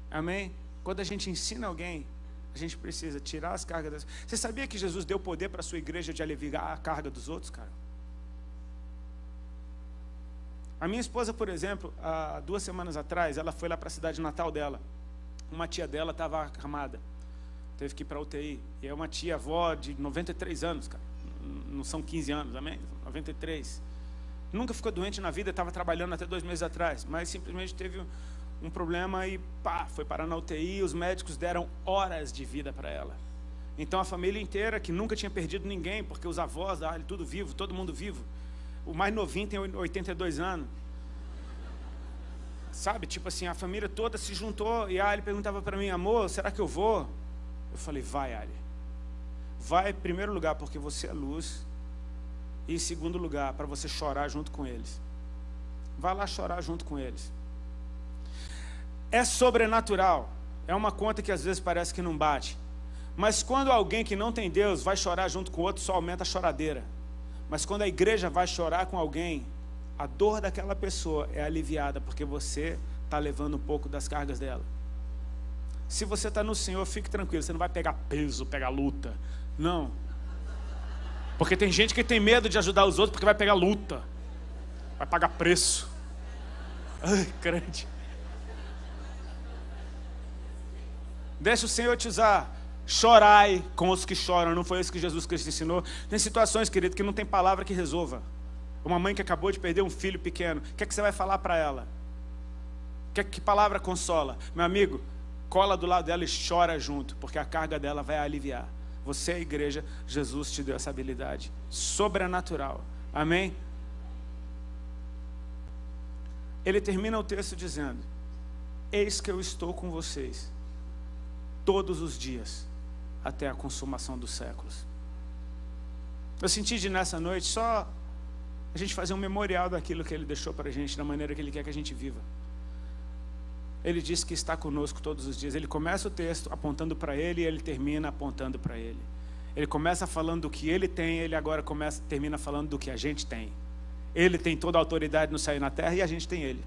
Amém? Quando a gente ensina alguém, a gente precisa tirar as cargas. Você sabia que Jesus deu poder para a sua igreja de aliviar a carga dos outros, cara? A minha esposa, por exemplo, há 2 semanas atrás, ela foi lá para a cidade natal dela. Uma tia dela estava acamada, teve que ir para a UTI. E é uma tia avó de 93 anos, cara. Não são 15 anos, amém? 93. Nunca ficou doente na vida, estava trabalhando até 2 meses atrás, mas simplesmente teve um problema e pá, foi parar na UTI, os médicos deram horas de vida para ela. Então a família inteira, que nunca tinha perdido ninguém, porque os avós, tudo vivo, todo mundo vivo. O mais novinho tem 82 anos. Sabe, tipo assim, a família toda se juntou e a Ali perguntava para mim, amor, será que eu vou? Eu falei, vai, Ali. Vai em primeiro lugar porque você é luz e em segundo lugar para você chorar junto com eles. Vai lá chorar junto com eles. É sobrenatural. É uma conta que às vezes parece que não bate. Mas quando alguém que não tem Deus vai chorar junto com o outro, só aumenta a choradeira. Mas quando a igreja vai chorar com alguém, a dor daquela pessoa é aliviada, porque você está levando um pouco das cargas dela. Se você está no Senhor, fique tranquilo, você não vai pegar peso, pegar luta. Não. Porque tem gente que tem medo de ajudar os outros porque vai pegar luta. Vai pagar preço. Ai, crente. Deixa o Senhor te usar. Chorai com os que choram. Não foi isso que Jesus Cristo ensinou? Tem situações, querido, que não tem palavra que resolva. Uma mãe que acabou de perder um filho pequeno, o que é que você vai falar para ela? Que palavra consola? Meu amigo, cola do lado dela e chora junto, porque a carga dela vai aliviar. Você é a igreja, Jesus te deu essa habilidade sobrenatural. Amém? Ele termina o texto dizendo, eis que eu estou com vocês todos os dias, até a consumação dos séculos. Eu senti de nessa noite só a gente fazer um memorial daquilo que Ele deixou para a gente, da maneira que Ele quer que a gente viva. Ele diz que está conosco todos os dias. Ele começa o texto apontando para Ele e Ele termina apontando para Ele. Ele começa falando do que Ele tem, Ele agora termina falando do que a gente tem. Ele tem toda a autoridade no céu e na terra e a gente tem Ele.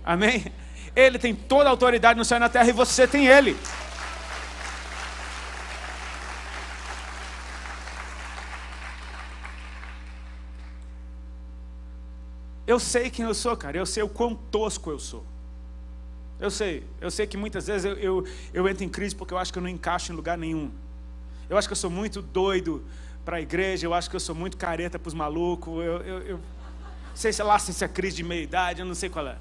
Amém? Ele tem toda a autoridade no céu e na terra e você tem Ele. Eu sei quem eu sou, cara. Eu sei o quão tosco eu sou. Eu sei que muitas vezes eu entro em crise porque eu acho que eu não encaixo em lugar nenhum. Eu acho que eu sou muito doido para a igreja, eu acho que eu sou muito careta para os malucos. Eu sei, sei lá, se é crise de meia-idade, eu não sei qual é.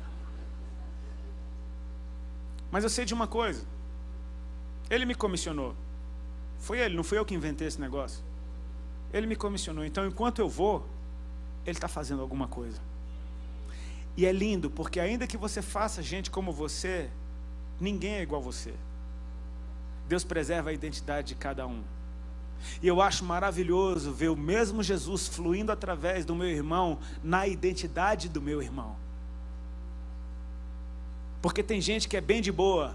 Mas eu sei de uma coisa. Ele me comissionou. Foi Ele, não fui eu que inventei esse negócio. Ele me comissionou. Então, enquanto eu vou, Ele está fazendo alguma coisa. E é lindo, porque ainda que você faça gente como você, ninguém é igual a você. Deus preserva a identidade de cada um. E eu acho maravilhoso ver o mesmo Jesus fluindo através do meu irmão, na identidade do meu irmão. Porque tem gente que é bem de boa.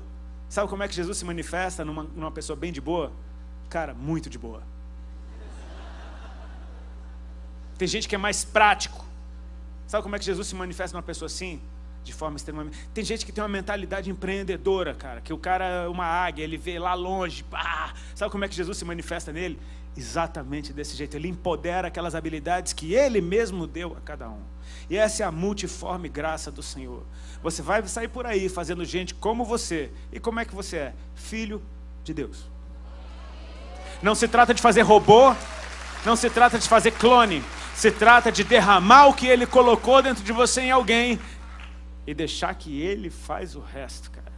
Sabe como é que Jesus se manifesta numa pessoa bem de boa? Cara, muito de boa. Tem gente que é mais prático. Sabe como é que Jesus se manifesta numa pessoa assim? De forma extremamente... Tem gente que tem uma mentalidade empreendedora, cara. Que o cara é uma águia, ele vê lá longe. Pá. Sabe como é que Jesus se manifesta nele? Exatamente desse jeito. Ele empodera aquelas habilidades que Ele mesmo deu a cada um. E essa é a multiforme graça do Senhor. Você vai sair por aí fazendo gente como você. E como é que você é? Filho de Deus. Não se trata de fazer robô. Não se trata de fazer clone. Se trata de derramar o que Ele colocou dentro de você em alguém e deixar que Ele faz o resto, cara.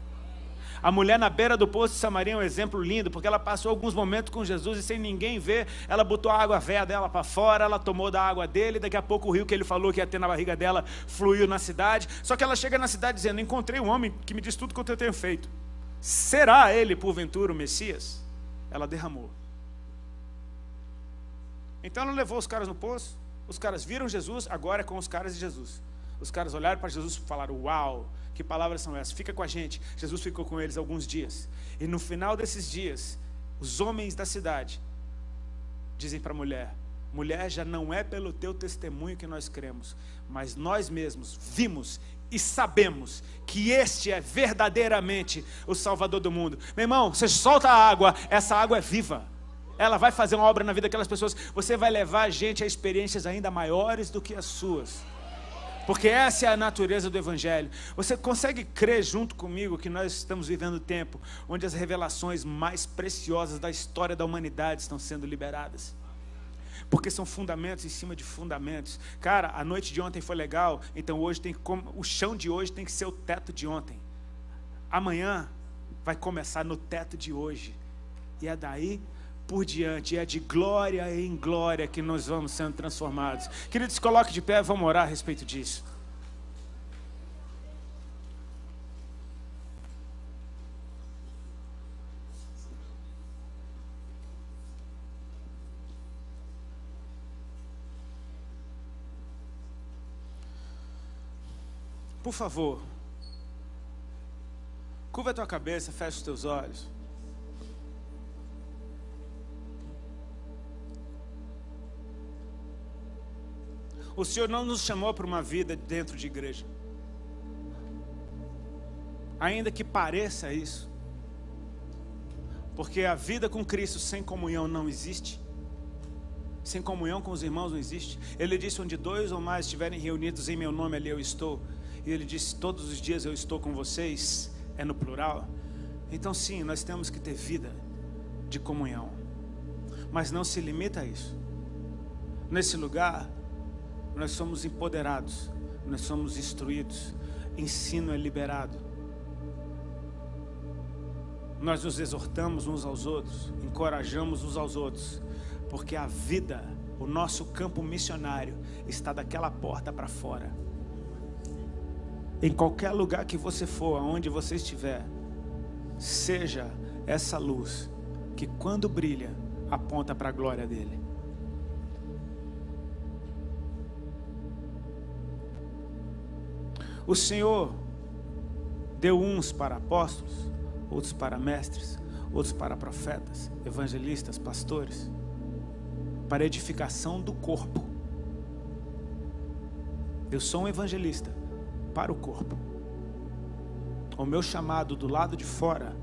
A mulher na beira do poço de Samaria é um exemplo lindo, porque ela passou alguns momentos com Jesus e sem ninguém ver, ela botou a água velha dela para fora, ela tomou da água dele, daqui a pouco o rio que ele falou que ia ter na barriga dela fluiu na cidade. Só que ela chega na cidade dizendo, encontrei um homem que me diz tudo quanto eu tenho feito. Será ele, porventura, o Messias? Ela derramou. Então ela levou os caras no poço. Os caras viram Jesus, agora é com os caras de Jesus. Os caras olharam para Jesus e falaram, uau, que palavras são essas? Fica com a gente. Jesus ficou com eles alguns dias. E no final desses dias, os homens da cidade dizem para a mulher, mulher, já não é pelo teu testemunho que nós cremos, mas nós mesmos vimos e sabemos que este é verdadeiramente o Salvador do mundo. Meu irmão, você solta a água, essa água é viva. Ela vai fazer uma obra na vida daquelas pessoas. Você vai levar a gente a experiências ainda maiores do que as suas. Porque essa é a natureza do Evangelho. Você consegue crer junto comigo que nós estamos vivendo tempo onde as revelações mais preciosas da história da humanidade estão sendo liberadas? Porque são fundamentos em cima de fundamentos. Cara, a noite de ontem foi legal, então hoje o chão de hoje tem que ser o teto de ontem. Amanhã vai começar no teto de hoje. E é daí por diante, é de glória em glória que nós vamos sendo transformados. Queridos, se coloque de pé, vamos orar a respeito disso. Por favor, curva a tua cabeça, fecha os teus olhos. O Senhor não nos chamou para uma vida dentro de igreja. Ainda que pareça isso. Porque a vida com Cristo sem comunhão não existe. Sem comunhão com os irmãos não existe. Ele disse, onde 2 ou mais estiverem reunidos em meu nome, ali eu estou. E Ele disse, todos os dias eu estou com vocês. É no plural. Então sim, nós temos que ter vida de comunhão. Mas não se limita a isso. Nesse lugar, nós somos empoderados, nós somos instruídos, ensino é liberado. Nós nos exortamos uns aos outros, encorajamos uns aos outros, porque a vida, o nosso campo missionário, está daquela porta para fora. Em qualquer lugar que você for, aonde você estiver, seja essa luz que quando brilha, aponta para a glória dele. O Senhor deu uns para apóstolos, outros para mestres, outros para profetas, evangelistas, pastores, para edificação do corpo. Eu sou um evangelista para o corpo. O meu chamado do lado de fora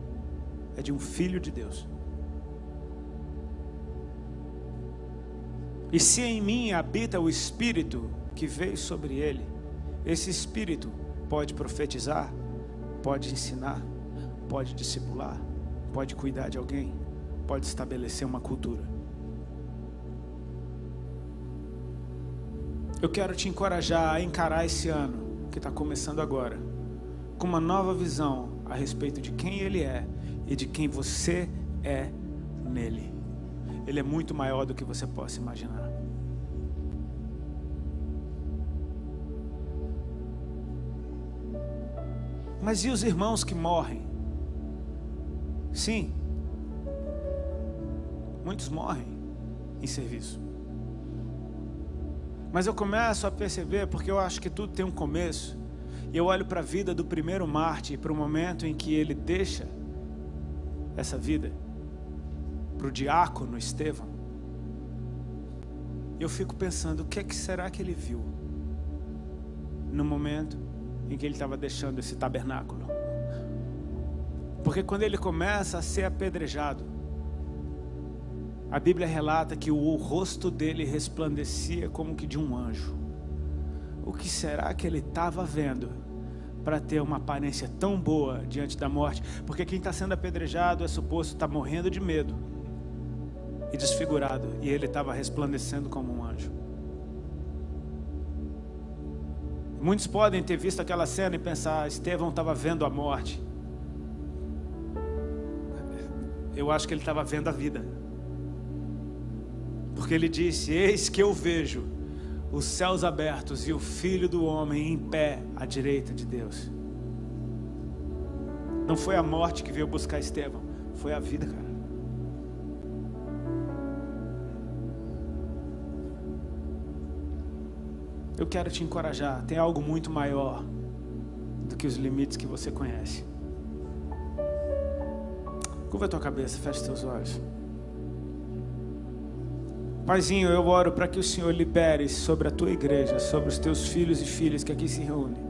é de um filho de Deus. E se em mim habita o Espírito que veio sobre ele, esse Espírito pode profetizar, pode ensinar, pode discipular, pode cuidar de alguém, pode estabelecer uma cultura. Eu quero te encorajar a encarar esse ano, que está começando agora, com uma nova visão a respeito de quem Ele é e de quem você é nele. Ele é muito maior do que você possa imaginar. Mas e os irmãos que morrem? Sim, muitos morrem em serviço. Mas eu começo a perceber, porque eu acho que tudo tem um começo, e eu olho para a vida do primeiro mártir, para o momento em que ele deixa essa vida, para o diácono Estevão, e eu fico pensando, o que é que será que ele viu no momento em que ele estava deixando esse tabernáculo? Porque quando ele começa a ser apedrejado, a Bíblia relata que o rosto dele resplandecia como que de um anjo. O que será que ele estava vendo para ter uma aparência tão boa diante da morte? Porque quem está sendo apedrejado é suposto estar morrendo de medo e desfigurado, e ele estava resplandecendo como um anjo. Muitos podem ter visto aquela cena e pensar, Estevão estava vendo a morte. Eu acho que ele estava vendo a vida. Porque ele disse, eis que eu vejo os céus abertos e o Filho do Homem em pé à direita de Deus. Não foi a morte que veio buscar Estevão, foi a vida, cara. Eu quero te encorajar, tem algo muito maior do que os limites que você conhece. Curva a tua cabeça, fecha os teus olhos. Paizinho, eu oro para que o Senhor libere sobre a tua igreja, sobre os teus filhos e filhas que aqui se reúnem,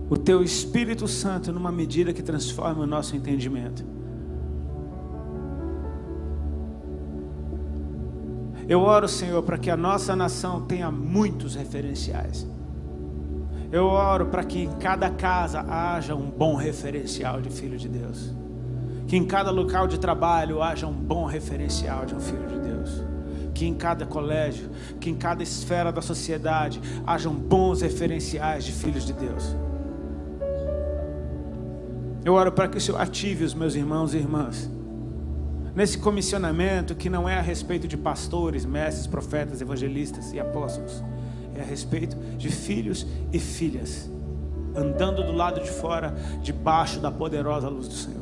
o teu Espírito Santo numa medida que transforma o nosso entendimento. Eu oro, Senhor, para que a nossa nação tenha muitos referenciais. Eu oro para que em cada casa haja um bom referencial de filho de Deus. Que em cada local de trabalho haja um bom referencial de um filho de Deus. Que em cada colégio, que em cada esfera da sociedade hajam bons referenciais de filhos de Deus. Eu oro para que o Senhor ative os meus irmãos e irmãs nesse comissionamento que não é a respeito de pastores, mestres, profetas, evangelistas e apóstolos. É a respeito de filhos e filhas andando do lado de fora, debaixo da poderosa luz do Senhor.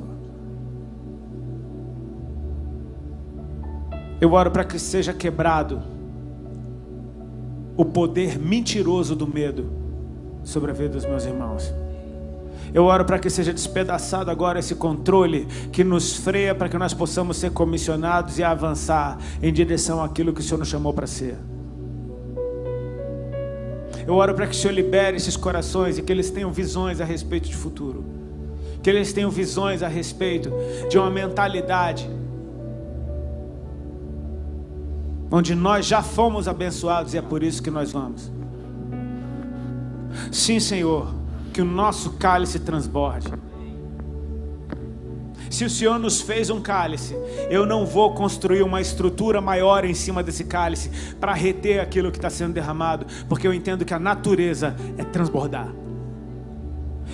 Eu oro para que seja quebrado o poder mentiroso do medo sobre a vida dos meus irmãos. Eu oro para que seja despedaçado agora esse controle que nos freia para que nós possamos ser comissionados e avançar em direção àquilo que o Senhor nos chamou para ser. Eu oro para que o Senhor libere esses corações e que eles tenham visões a respeito de futuro. Que eles tenham visões a respeito de uma mentalidade onde nós já fomos abençoados e é por isso que nós vamos. Sim, Senhor, que o nosso cálice transborde. Se o Senhor nos fez um cálice, eu não vou construir uma estrutura maior em cima desse cálice para reter aquilo que está sendo derramado, porque eu entendo que a natureza é transbordar.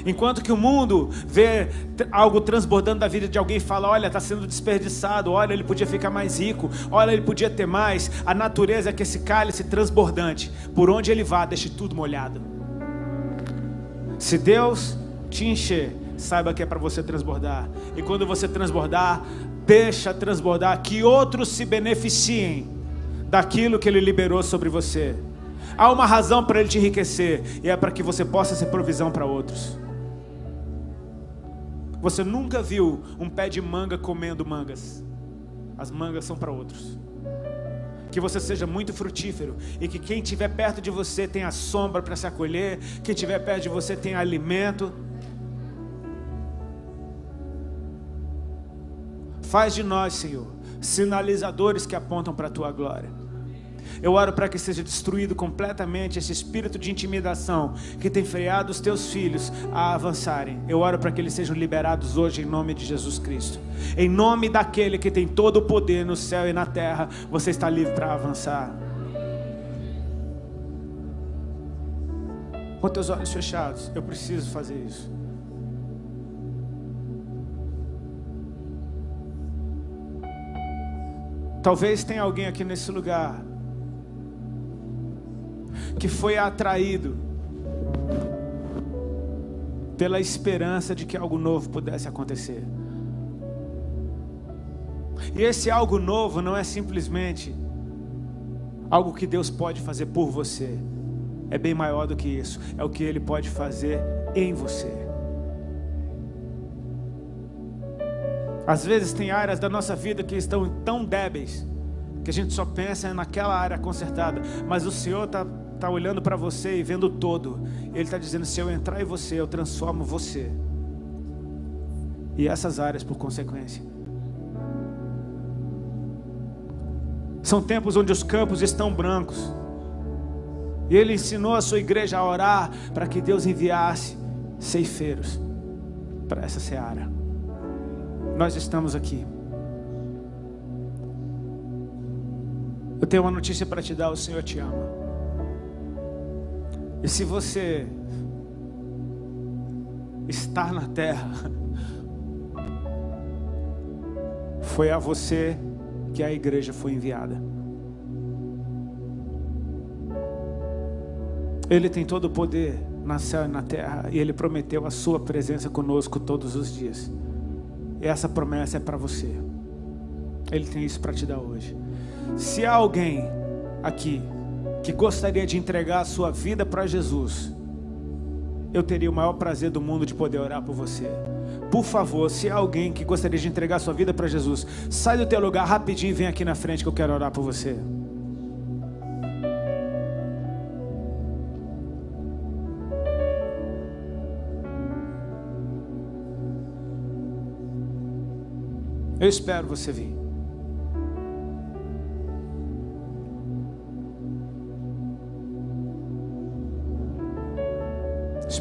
Enquanto que o mundo vê algo transbordando da vida de alguém e fala: olha, está sendo desperdiçado, olha, ele podia ficar mais rico, olha, ele podia ter mais. A natureza é que esse cálice transbordante, por onde ele vá, deixe tudo molhado. Se Deus te encher, saiba que é para você transbordar. E quando você transbordar, deixa transbordar, que outros se beneficiem daquilo que Ele liberou sobre você. Há uma razão para Ele te enriquecer, e é para que você possa ser provisão para outros. Você nunca viu um pé de manga comendo mangas. As mangas são para outros. Que você seja muito frutífero e que quem estiver perto de você tenha sombra para se acolher, quem estiver perto de você tenha alimento. Faz de nós, Senhor, sinalizadores que apontam para a Tua glória. Eu oro para que seja destruído completamente esse espírito de intimidação que tem freado os Teus filhos a avançarem. Eu oro para que eles sejam liberados hoje em nome de Jesus Cristo. Em nome daquele que tem todo o poder no céu e na terra, você está livre para avançar. Com teus olhos fechados, eu preciso fazer isso. Talvez tenha alguém aqui nesse lugar que foi atraído pela esperança de que algo novo pudesse acontecer. E esse algo novo não é simplesmente algo que Deus pode fazer por você. É bem maior do que isso. É o que Ele pode fazer em você. Às vezes tem áreas da nossa vida que estão tão débeis que a gente só pensa naquela área consertada, mas o Senhor está olhando para você e vendo o todo. Ele está dizendo: se eu entrar em você, eu transformo você e essas áreas por consequência. São tempos onde os campos estão brancos, e Ele ensinou a sua igreja a orar para que Deus enviasse ceifeiros para essa seara. Nós estamos aqui. Eu tenho uma notícia para te dar: o Senhor te ama. E se você estar na terra, foi a você que a igreja foi enviada. Ele tem todo o poder na céu e na terra, e Ele prometeu a sua presença conosco todos os dias. E essa promessa é para você. Ele tem isso para te dar hoje. Se há alguém aqui que gostaria de entregar a sua vida para Jesus, eu teria o maior prazer do mundo de poder orar por você. Por favor, se há alguém que gostaria de entregar a sua vida para Jesus, sai do teu lugar rapidinho e vem aqui na frente que eu quero orar por você. Eu espero você vir.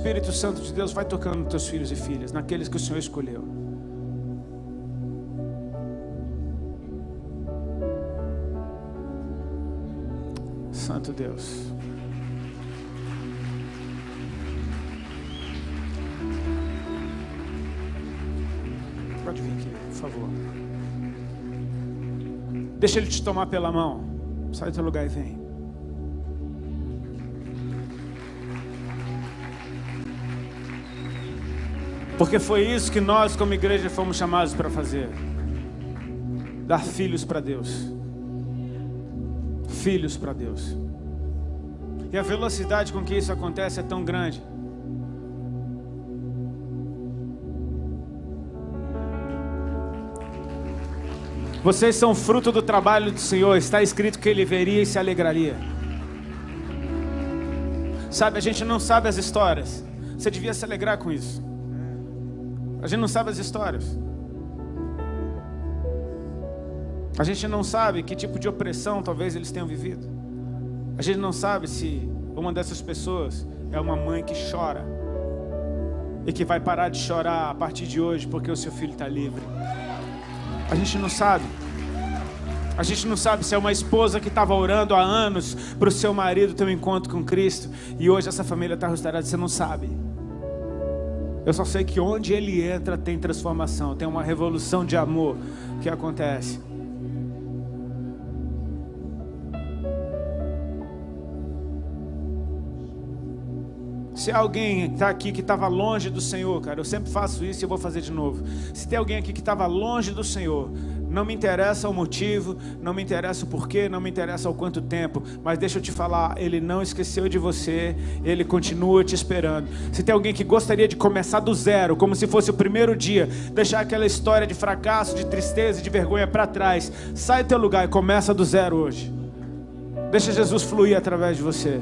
Espírito Santo de Deus vai tocando nos teus filhos e filhas, naqueles que o Senhor escolheu. Santo Deus. Pode vir aqui, por favor. Deixa ele te tomar pela mão. Sai do teu lugar e vem. Porque foi isso que nós, como igreja, fomos chamados para fazer. Dar filhos para Deus. Filhos para Deus. E a velocidade com que isso acontece é tão grande. Vocês são fruto do trabalho do Senhor. Está escrito que Ele veria e se alegraria. Sabe, a gente não sabe as histórias. Você devia se alegrar com isso. A gente não sabe as histórias. A gente não sabe que tipo de opressão talvez eles tenham vivido. A gente não sabe se uma dessas pessoas é uma mãe que chora e que vai parar de chorar a partir de hoje porque o seu filho está livre. A gente não sabe. A gente não sabe se é uma esposa que estava orando há anos para o seu marido ter um encontro com Cristo e hoje essa família está restaurada. Você não sabe. Eu só sei que onde ele entra tem transformação, tem uma revolução de amor que acontece. Se alguém está aqui que estava longe do Senhor, cara, eu sempre faço isso e eu vou fazer de novo. Se tem alguém aqui que estava longe do Senhor, não me interessa o motivo, não me interessa o porquê, não me interessa o quanto tempo, mas deixa eu te falar, Ele não esqueceu de você, Ele continua te esperando. Se tem alguém que gostaria de começar do zero, como se fosse o primeiro dia, deixar aquela história de fracasso, de tristeza e de vergonha para trás, sai do teu lugar e começa do zero hoje. Deixa Jesus fluir através de você.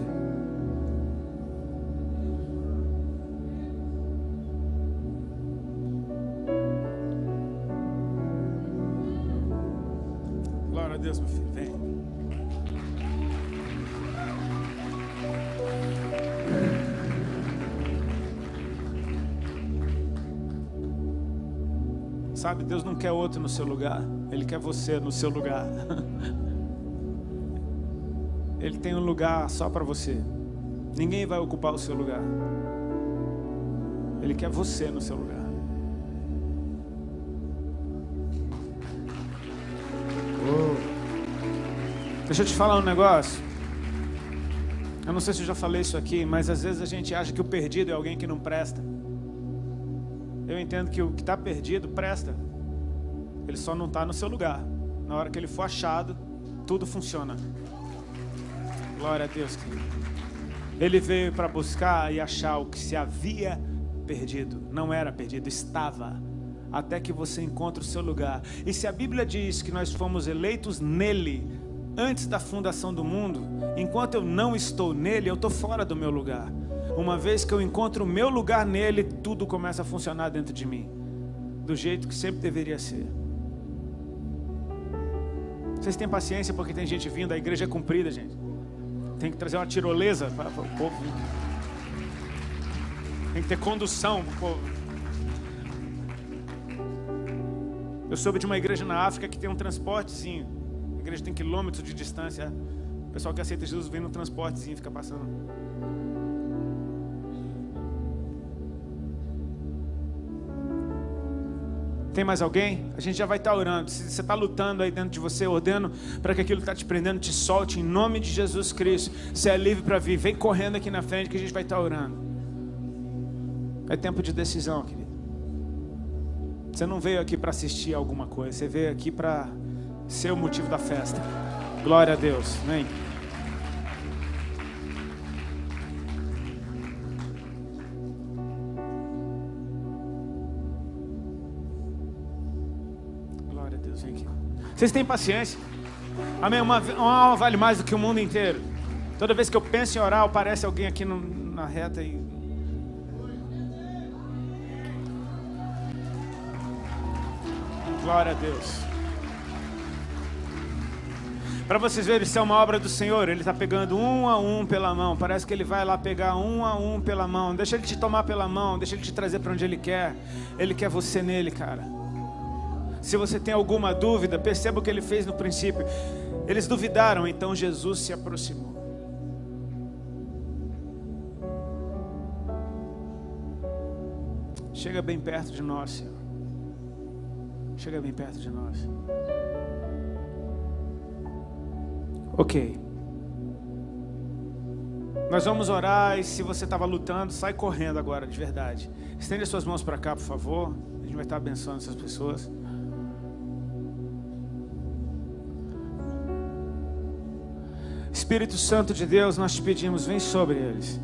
Deus, meu filho, vem. Sabe, Deus não quer outro no seu lugar. Ele quer você no seu lugar. Ele tem um lugar só para você. Ninguém vai ocupar o seu lugar. Ele quer você no seu lugar. Deixa eu te falar um negócio. Eu não sei se eu já falei isso aqui, mas às vezes a gente acha que o perdido é alguém que não presta. Eu entendo que o que está perdido presta. Ele só não está no seu lugar. Na hora que ele for achado, tudo funciona. Glória a Deus, querido. Ele veio para buscar e achar o que se havia perdido. Não era perdido, estava. Até que você encontre o seu lugar. E se a Bíblia diz que nós fomos eleitos nele antes da fundação do mundo, enquanto eu não estou nele, eu estou fora do meu lugar. Uma vez que eu encontro o meu lugar nele, tudo começa a funcionar dentro de mim, do jeito que sempre deveria ser. Vocês têm paciência porque tem gente vindo, a igreja é comprida, gente. Tem que trazer uma tirolesa para o povo. Tem que ter condução para o povo. Eu soube de uma igreja na África que tem um transportezinho. A igreja tem quilômetros de distância. O pessoal que aceita Jesus vem no transportezinho, fica passando. Tem mais alguém? A gente já vai estar orando. Se você está lutando aí dentro de você, ordeno para que aquilo que está te prendendo te solte em nome de Jesus Cristo. Você é livre para vir. Vem correndo aqui na frente que a gente vai estar orando. É tempo de decisão, querido. Você não veio aqui para assistir alguma coisa. Você veio aqui para ser o motivo da festa. Glória a Deus. Vem. Glória a Deus. Vem aqui. Vocês têm paciência? Amém? Uma alma vale mais do que o mundo inteiro. Toda vez que eu penso em orar, aparece alguém aqui na reta e... Glória a Deus. Para vocês verem, isso é uma obra do Senhor. Ele está pegando um a um pela mão. Parece que Ele vai lá pegar um a um pela mão. Deixa Ele te tomar pela mão. Deixa Ele te trazer para onde Ele quer. Ele quer você nele, cara. Se você tem alguma dúvida, perceba o que Ele fez no princípio. Eles duvidaram, então Jesus se aproximou. Chega bem perto de nós, Senhor. Chega bem perto de nós. Ok. Nós vamos orar e se você estava lutando, sai correndo agora, de verdade. Estende as suas mãos para cá, por favor. A gente vai estar abençoando essas pessoas. Espírito Santo de Deus, nós te pedimos, vem sobre eles.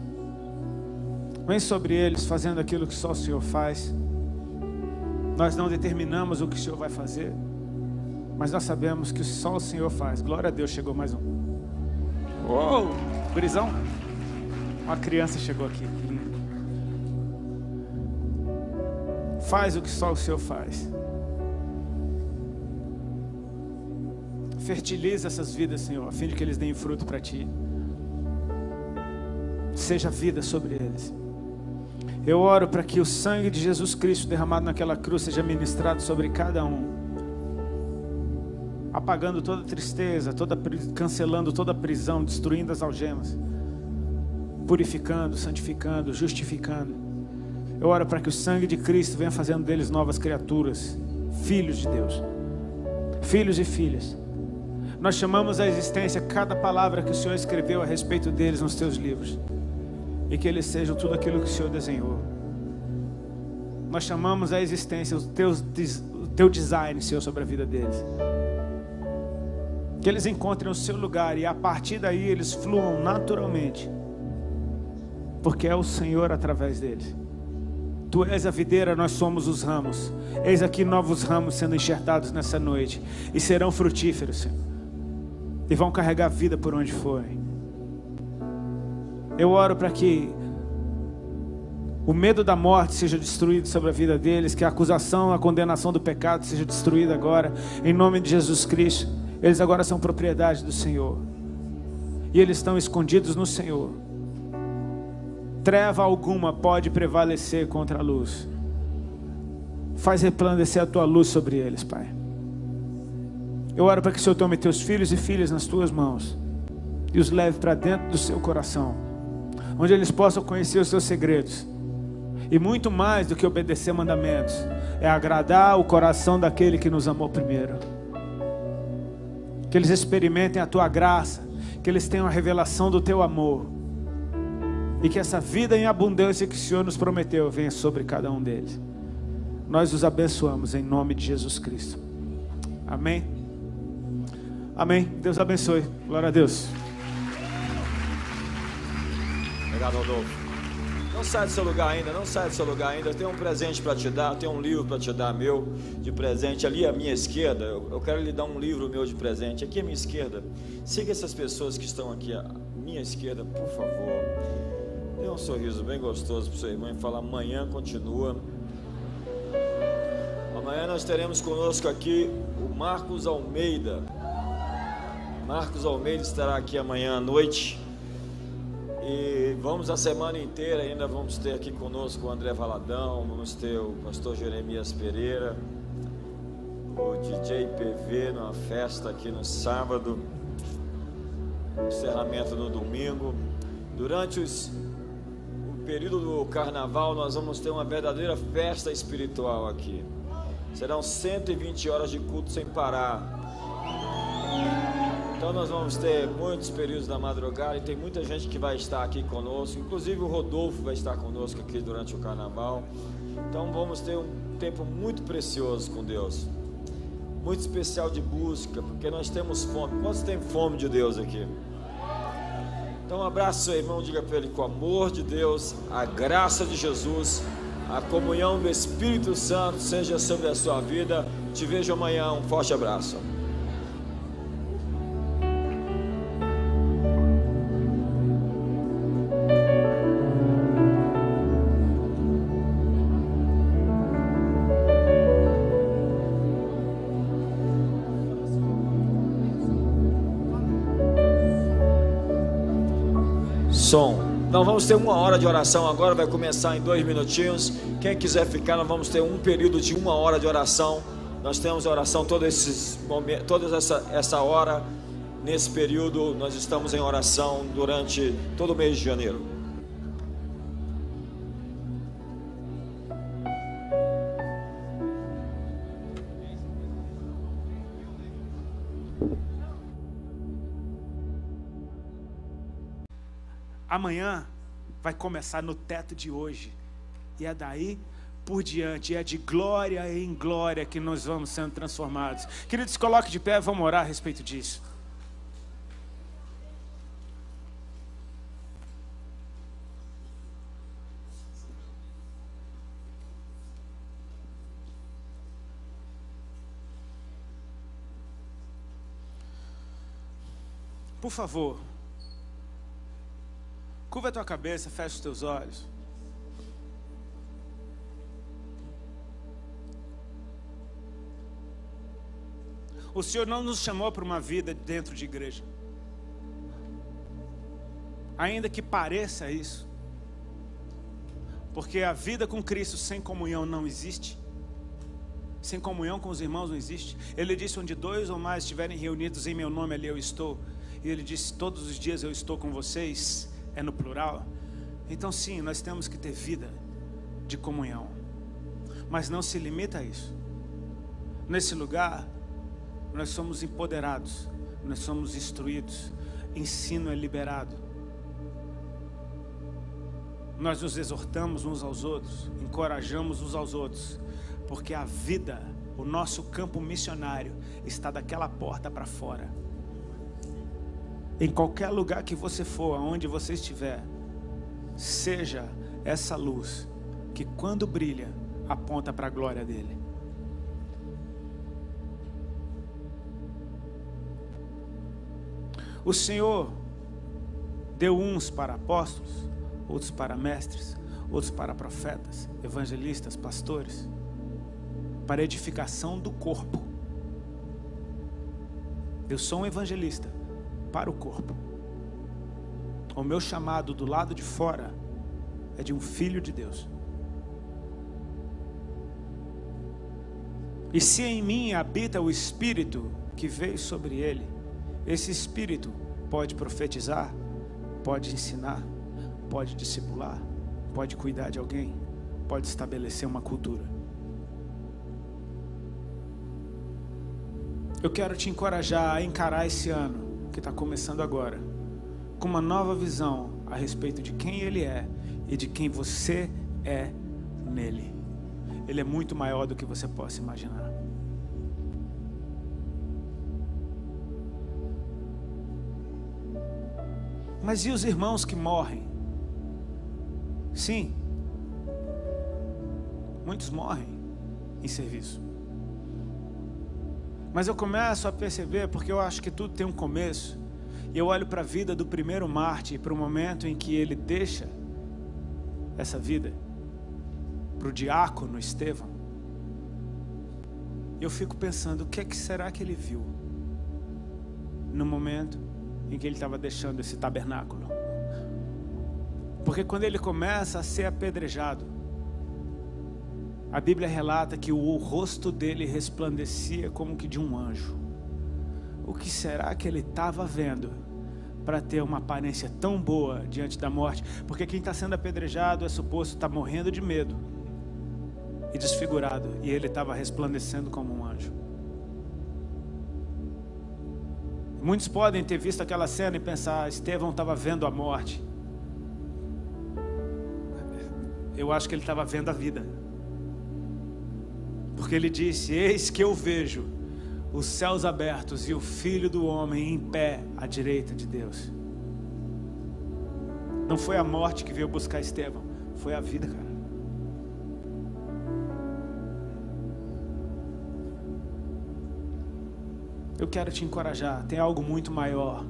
Vem sobre eles fazendo aquilo que só o Senhor faz. Nós não determinamos o que o Senhor vai fazer, mas nós sabemos que só o Senhor faz. Glória a Deus, chegou mais um. Uou, gurizão. Uma criança chegou aqui. Faz o que só o Senhor faz. Fertiliza essas vidas, Senhor, a fim de que eles deem fruto para Ti. Seja vida sobre eles. Eu oro para que o sangue de Jesus Cristo derramado naquela cruz seja ministrado sobre cada um, apagando toda tristeza, cancelando toda prisão, destruindo as algemas, purificando, santificando, justificando. Eu oro para que o sangue de Cristo venha fazendo deles novas criaturas, filhos de Deus, filhos e filhas. Nós chamamos à existência cada palavra que o Senhor escreveu a respeito deles nos Teus livros, e que eles sejam tudo aquilo que o Senhor desenhou. Nós chamamos à existência o Teu design, Senhor, sobre a vida deles. Que eles encontrem o seu lugar e a partir daí eles fluam naturalmente, porque é o Senhor através deles. Tu és a videira, nós somos os ramos. Eis aqui novos ramos sendo enxertados nessa noite, e serão frutíferos, Senhor, e vão carregar vida por onde forem. Eu oro para que o medo da morte seja destruído sobre a vida deles, que a acusação, a condenação do pecado seja destruída agora, em nome de Jesus Cristo. Eles agora são propriedade do Senhor, e eles estão escondidos no Senhor. Treva alguma pode prevalecer contra a luz. Faz resplandecer a Tua luz sobre eles, Pai. Eu oro para que o Senhor tome Teus filhos e filhas nas Tuas mãos e os leve para dentro do Seu coração, onde eles possam conhecer os Seus segredos. E muito mais do que obedecer mandamentos, é agradar o coração daquele que nos amou primeiro. Que eles experimentem a Tua graça, que eles tenham a revelação do Teu amor, e que essa vida em abundância que o Senhor nos prometeu venha sobre cada um deles. Nós os abençoamos em nome de Jesus Cristo. Amém. Amém. Deus abençoe. Glória a Deus. Obrigado, Rodolfo. Não sai do seu lugar ainda, não sai do seu lugar ainda. Eu tenho um presente para te dar, eu tenho um livro para te dar meu de presente. Ali à minha esquerda, eu quero lhe dar um livro meu de presente. Aqui à minha esquerda, siga essas pessoas que estão aqui à minha esquerda, por favor. Dê um sorriso bem gostoso para o seu irmão e fala: amanhã continua. Amanhã nós teremos conosco aqui o Marcos Almeida. Marcos Almeida estará aqui amanhã à noite. E vamos a semana inteira, ainda vamos ter aqui conosco o André Valadão, vamos ter o pastor Jeremias Pereira, o DJ PV numa festa aqui no sábado, encerramento no domingo. Durante o período do carnaval nós vamos ter uma verdadeira festa espiritual aqui. Serão 120 horas de culto sem parar. Então nós vamos ter muitos períodos da madrugada e tem muita gente que vai estar aqui conosco, inclusive o Rodolfo vai estar conosco aqui durante o carnaval. Então vamos ter um tempo muito precioso com Deus, muito especial de busca, porque nós temos fome. Quantos tem fome de Deus aqui? Então abraça seu irmão, diga para ele: com o amor de Deus, a graça de Jesus, a comunhão do Espírito Santo seja sobre a sua vida. Te vejo amanhã, um forte abraço. Som. Então vamos ter 1 hora de oração agora, vai começar em 2 minutinhos. Quem quiser ficar, nós vamos ter um período de 1 hora de oração. Nós temos oração toda essa hora. Nesse período nós estamos em oração durante todo o mês de janeiro. Amanhã vai começar no teto de hoje. E é daí por diante, é de glória em glória que nós vamos sendo transformados. Queridos, coloque de pé, vamos orar a respeito disso. Por favor, curva a tua cabeça, fecha os teus olhos. O Senhor não nos chamou para uma vida dentro de igreja, ainda que pareça isso, porque a vida com Cristo sem comunhão não existe. Sem comunhão com os irmãos não existe. Ele disse: onde 2 ou mais estiverem reunidos em meu nome, ali eu estou. E ele disse: todos os dias eu estou com vocês. É no plural. Então sim, nós temos que ter vida de comunhão, mas não se limita a isso. Nesse lugar nós somos empoderados, nós somos instruídos, ensino é liberado, nós nos exortamos uns aos outros, encorajamos uns aos outros, porque a vida, o nosso campo missionário está daquela porta para fora. Em qualquer lugar que você for, aonde você estiver, seja essa luz que quando brilha aponta para a glória dele. O Senhor deu uns para apóstolos, outros para mestres, outros para profetas, evangelistas, pastores, para edificação do corpo. Eu sou um evangelista para o corpo. O meu chamado do lado de fora é de um filho de Deus. E se em mim habita o Espírito que veio sobre ele, esse Espírito pode profetizar, pode ensinar, pode discipular, pode cuidar de alguém, pode estabelecer uma cultura. Eu quero te encorajar a encarar esse ano que está começando agora com uma nova visão a respeito de quem Ele é e de quem você é nele. Ele é muito maior do que você possa imaginar. Mas e os irmãos que morrem? Sim, muitos morrem em serviço. Mas eu começo a perceber, porque eu acho que tudo tem um começo, e eu olho para a vida do primeiro mártir, para o momento em que ele deixa essa vida, para o diácono Estevão. Eu fico pensando, o que é que será que ele viu no momento em que ele estava deixando esse tabernáculo? Porque quando ele começa a ser apedrejado, a Bíblia relata que o rosto dele resplandecia como que de um anjo. O que será que ele estava vendo para ter uma aparência tão boa diante da morte? Porque quem está sendo apedrejado é suposto estar morrendo de medo e desfigurado, e ele estava resplandecendo como um anjo. Muitos podem ter visto aquela cena e pensar, Estevão estava vendo a morte. Eu acho que ele estava vendo a vida, porque ele disse: eis que eu vejo os céus abertos e o Filho do Homem em pé à direita de Deus. Não foi a morte que veio buscar Estevão, foi a vida, cara. Eu quero te encorajar, tem algo muito maior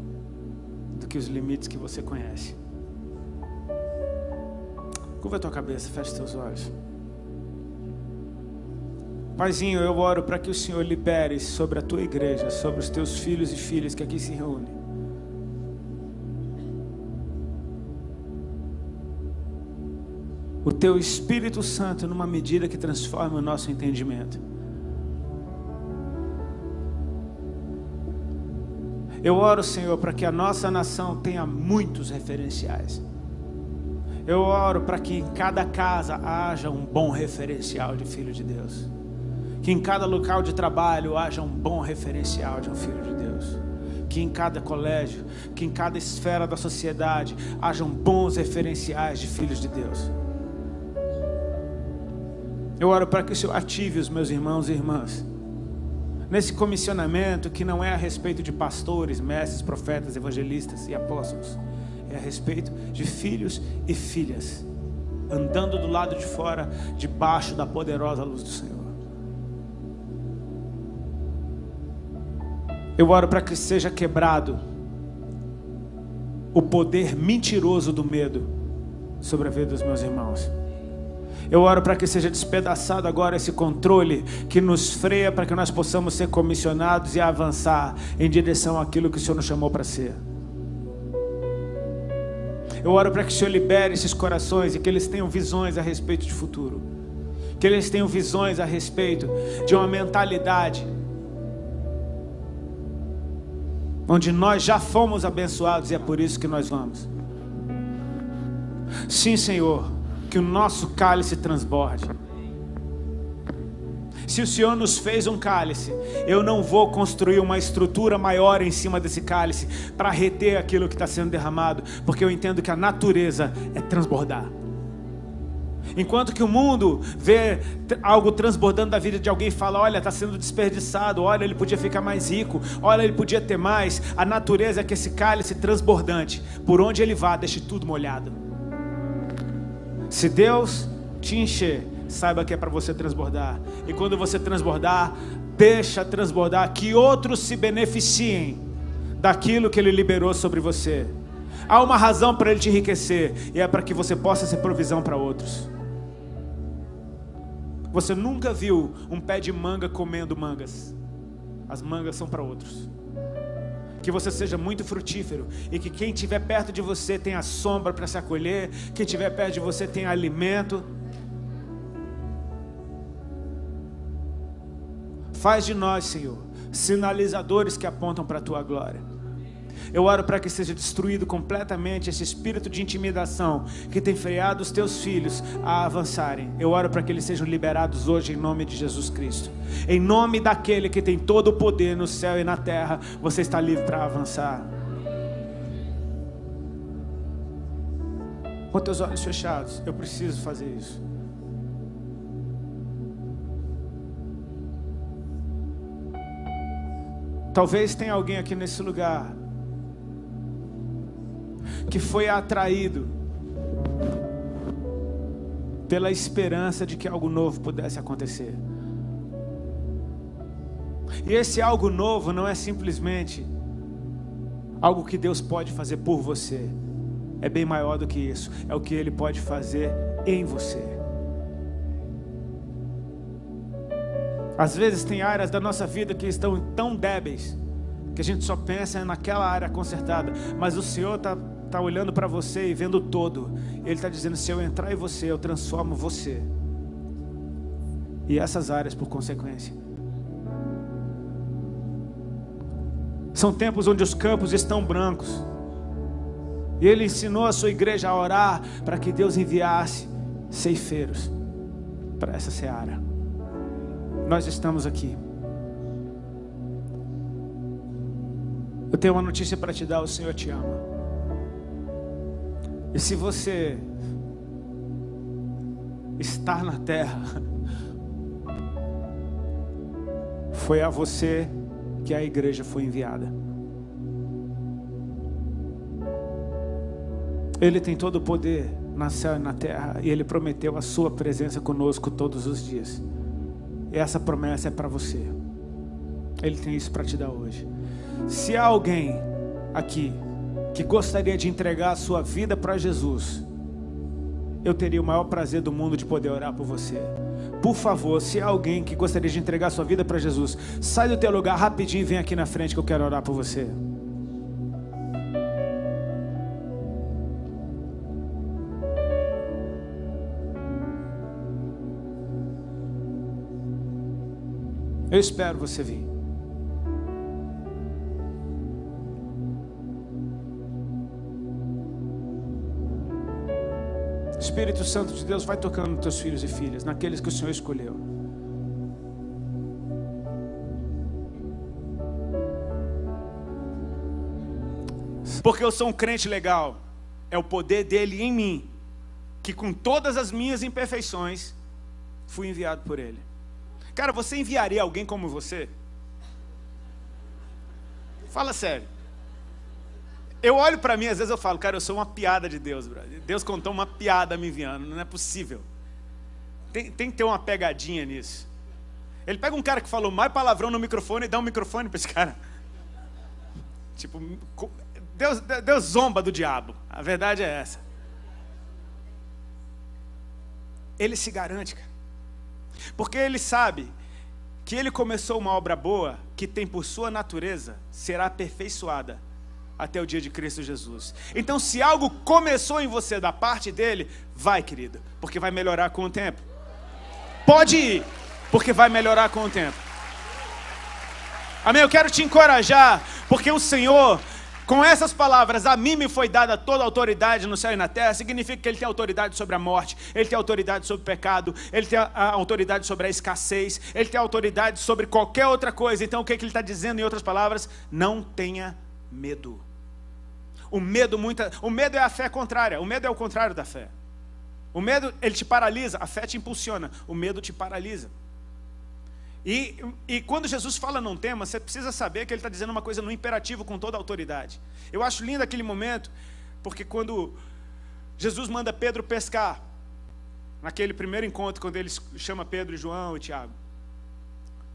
do que os limites que você conhece. Curva a tua cabeça, fecha os teus olhos. Paizinho, eu oro para que o Senhor libere sobre a tua igreja, sobre os teus filhos e filhas que aqui se reúnem, o teu Espírito Santo numa medida que transforme o nosso entendimento. Eu oro, Senhor, para que a nossa nação tenha muitos referenciais. Eu oro para que em cada casa haja um bom referencial de filho de Deus. Que em cada local de trabalho haja um bom referencial de um filho de Deus. Que em cada colégio, que em cada esfera da sociedade hajam bons referenciais de filhos de Deus. Eu oro para que o Senhor ative os meus irmãos e irmãs nesse comissionamento que não é a respeito de pastores, mestres, profetas, evangelistas e apóstolos. É a respeito de filhos e filhas andando do lado de fora, debaixo da poderosa luz do Senhor. Eu oro para que seja quebrado o poder mentiroso do medo sobre a vida dos meus irmãos. Eu oro para que seja despedaçado agora esse controle que nos freia para que nós possamos ser comissionados e avançar em direção àquilo que o Senhor nos chamou para ser. Eu oro para que o Senhor libere esses corações e que eles tenham visões a respeito de futuro. Que eles tenham visões a respeito de uma mentalidade onde nós já fomos abençoados e é por isso que nós vamos. Sim, Senhor, que o nosso cálice transborde. Se o Senhor nos fez um cálice, eu não vou construir uma estrutura maior em cima desse cálice para reter aquilo que está sendo derramado, porque eu entendo que a natureza é transbordar. Enquanto que o mundo vê algo transbordando da vida de alguém e fala, olha, está sendo desperdiçado, olha, ele podia ficar mais rico, olha, ele podia ter mais. A natureza é que esse cálice transbordante, por onde ele vá, deixe tudo molhado. Se Deus te encher, saiba que é para você transbordar. E quando você transbordar, deixa transbordar, que outros se beneficiem daquilo que Ele liberou sobre você. Há uma razão para Ele te enriquecer, e é para que você possa ser provisão para outros. Você nunca viu um pé de manga comendo mangas. As mangas são para outros. Que você seja muito frutífero e que quem estiver perto de você tenha sombra para se acolher, quem estiver perto de você tenha alimento. Faz de nós, Senhor, sinalizadores que apontam para a Tua glória. Eu oro para que seja destruído completamente esse espírito de intimidação que tem freado os Teus filhos a avançarem. Eu oro para que eles sejam liberados hoje em nome de Jesus Cristo. Em nome daquele que tem todo o poder no céu e na terra, você está livre para avançar. Com teus olhos fechados, eu preciso fazer isso. Talvez tenha alguém aqui nesse lugar que foi atraído pela esperança de que algo novo pudesse acontecer. E esse algo novo não é simplesmente algo que Deus pode fazer por você. É bem maior do que isso. É o que Ele pode fazer em você. Às vezes tem áreas da nossa vida que estão tão débeis que a gente só pensa naquela área consertada, mas o Senhor está olhando para você e vendo o todo. Ele está dizendo, se eu entrar em você, eu transformo você e essas áreas por consequência. São tempos onde os campos estão brancos, e Ele ensinou a sua igreja a orar para que Deus enviasse ceifeiros para essa seara. Nós estamos aqui. Eu tenho uma notícia para te dar, o Senhor te ama. E se você está na terra, foi a você que a igreja foi enviada. Ele tem todo o poder na céu e na terra, e Ele prometeu a sua presença conosco todos os dias. E essa promessa é para você. Ele tem isso para te dar hoje. Se há alguém aqui que gostaria de entregar a sua vida para Jesus, eu teria o maior prazer do mundo de poder orar por você. Por favor, se há alguém que gostaria de entregar a sua vida para Jesus, sai do teu lugar rapidinho e vem aqui na frente que eu quero orar por você. Eu espero você vir. Espírito Santo de Deus vai tocando nos teus filhos e filhas, naqueles que o Senhor escolheu. porque eu sou um crente legal. É o poder dele em mim, que com todas as minhas imperfeições, fui enviado por ele. Cara, você enviaria alguém como você? Fala sério. Eu olho para mim, às vezes eu falo, cara, eu sou uma piada de Deus, brother. Deus contou uma piada me enviando, não é possível. Tem que ter uma pegadinha nisso. Ele pega um cara que falou mais palavrão no microfone e dá um microfone para esse cara. Tipo, Deus zomba do diabo. A verdade é essa. Ele se garante, cara. Porque ele sabe que ele começou uma obra boa, que tem por sua natureza, será aperfeiçoada até o dia de Cristo Jesus. Então, se algo começou em você da parte dele, vai, querido, porque vai melhorar com o tempo. Pode ir, porque vai melhorar com o tempo. Amém? Eu quero te encorajar, porque o Senhor, com essas palavras, a mim me foi dada toda a autoridade no céu e na terra, significa que Ele tem autoridade sobre a morte, Ele tem autoridade sobre o pecado, Ele tem a autoridade sobre a escassez, Ele tem autoridade sobre qualquer outra coisa. Então o que Ele está dizendo em outras palavras? Não tenha medo. O medo é a fé contrária, o medo é o contrário da fé. O medo, ele te paralisa, a fé te impulsiona, o medo te paralisa. E quando Jesus fala não tema, você precisa saber que Ele está dizendo uma coisa no imperativo com toda a autoridade. Eu acho lindo aquele momento, porque quando Jesus manda Pedro pescar, naquele primeiro encontro, quando Ele chama Pedro, João e Tiago,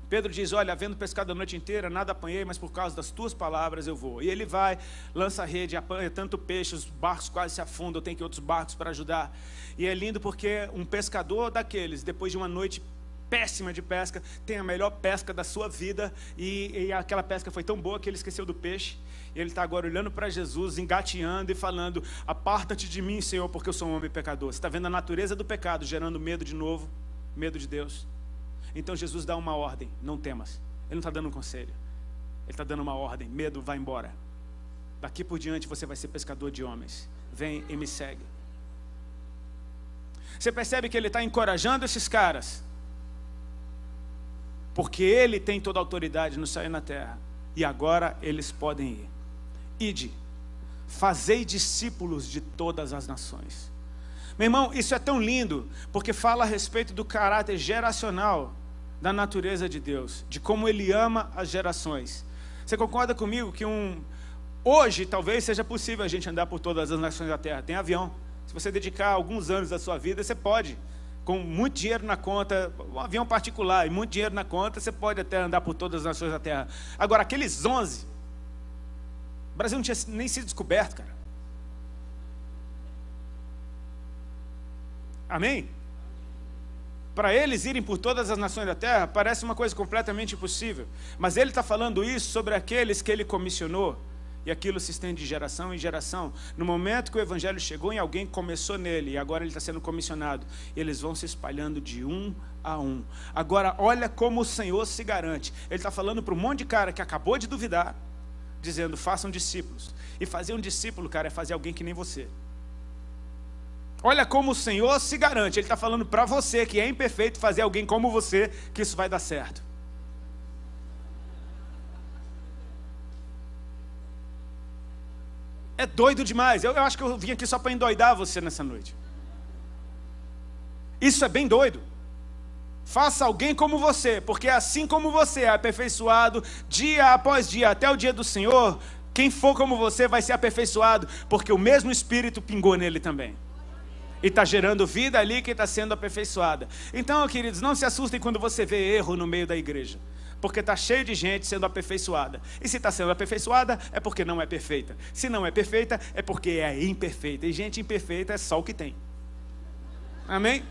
Pedro diz, olha, havendo pescado a noite inteira, nada apanhei, mas por causa das tuas palavras eu vou. E ele vai, lança a rede, apanha tanto peixe, os barcos quase se afundam, tem que ir outros barcos para ajudar. E é lindo porque um pescador daqueles, depois de uma noite péssima de pesca, tem a melhor pesca da sua vida, e aquela pesca foi tão boa que ele esqueceu do peixe, e ele está agora olhando para Jesus, engateando e falando, aparta-te de mim, Senhor, porque eu sou um homem pecador. Você está vendo a natureza do pecado, gerando medo de novo, medo de Deus. Então Jesus dá uma ordem, não temas. Ele não está dando um conselho, Ele está dando uma ordem, medo, vai embora. Daqui por diante você vai ser pescador de homens, vem e me segue. Você percebe que Ele está encorajando esses caras, porque Ele tem toda a autoridade no céu e na terra, e agora eles podem ir. Ide, fazei discípulos de todas as nações. Meu irmão, isso é tão lindo, porque fala a respeito do caráter geracional da natureza de Deus, de como Ele ama as gerações. Você concorda comigo que hoje talvez seja possível a gente andar por todas as nações da terra? Tem avião. Se você dedicar alguns anos da sua vida, você pode. Com muito dinheiro na conta, um avião particular e muito dinheiro na conta, você pode até andar por todas as nações da terra. Agora, aqueles 11, o Brasil não tinha nem sido descoberto, cara. Amém? Para eles irem por todas as nações da terra, parece uma coisa completamente impossível. Mas Ele está falando isso sobre aqueles que Ele comissionou. E aquilo se estende de geração em geração. No momento que o Evangelho chegou em alguém, começou nele, e agora ele está sendo comissionado. E eles vão se espalhando de um a um. Agora, olha como o Senhor se garante. Ele está falando para um monte de cara que acabou de duvidar, dizendo, façam discípulos. E fazer um discípulo, cara, é fazer alguém que nem você. Olha como o Senhor se garante. Ele está falando para você, que é imperfeito, fazer alguém como você, que isso vai dar certo. É doido demais. Eu acho que eu vim aqui só para endoidar você nessa noite. Isso é bem doido. Faça alguém como você, porque assim como você é aperfeiçoado dia após dia, até o dia do Senhor, quem for como você vai ser aperfeiçoado, porque o mesmo Espírito pingou nele também. E está gerando vida ali que está sendo aperfeiçoada. Então, queridos, não se assustem quando você vê erro no meio da igreja, porque está cheio de gente sendo aperfeiçoada. E se está sendo aperfeiçoada, é porque não é perfeita. Se não é perfeita, é porque é imperfeita. E gente imperfeita é só o que tem. Amém?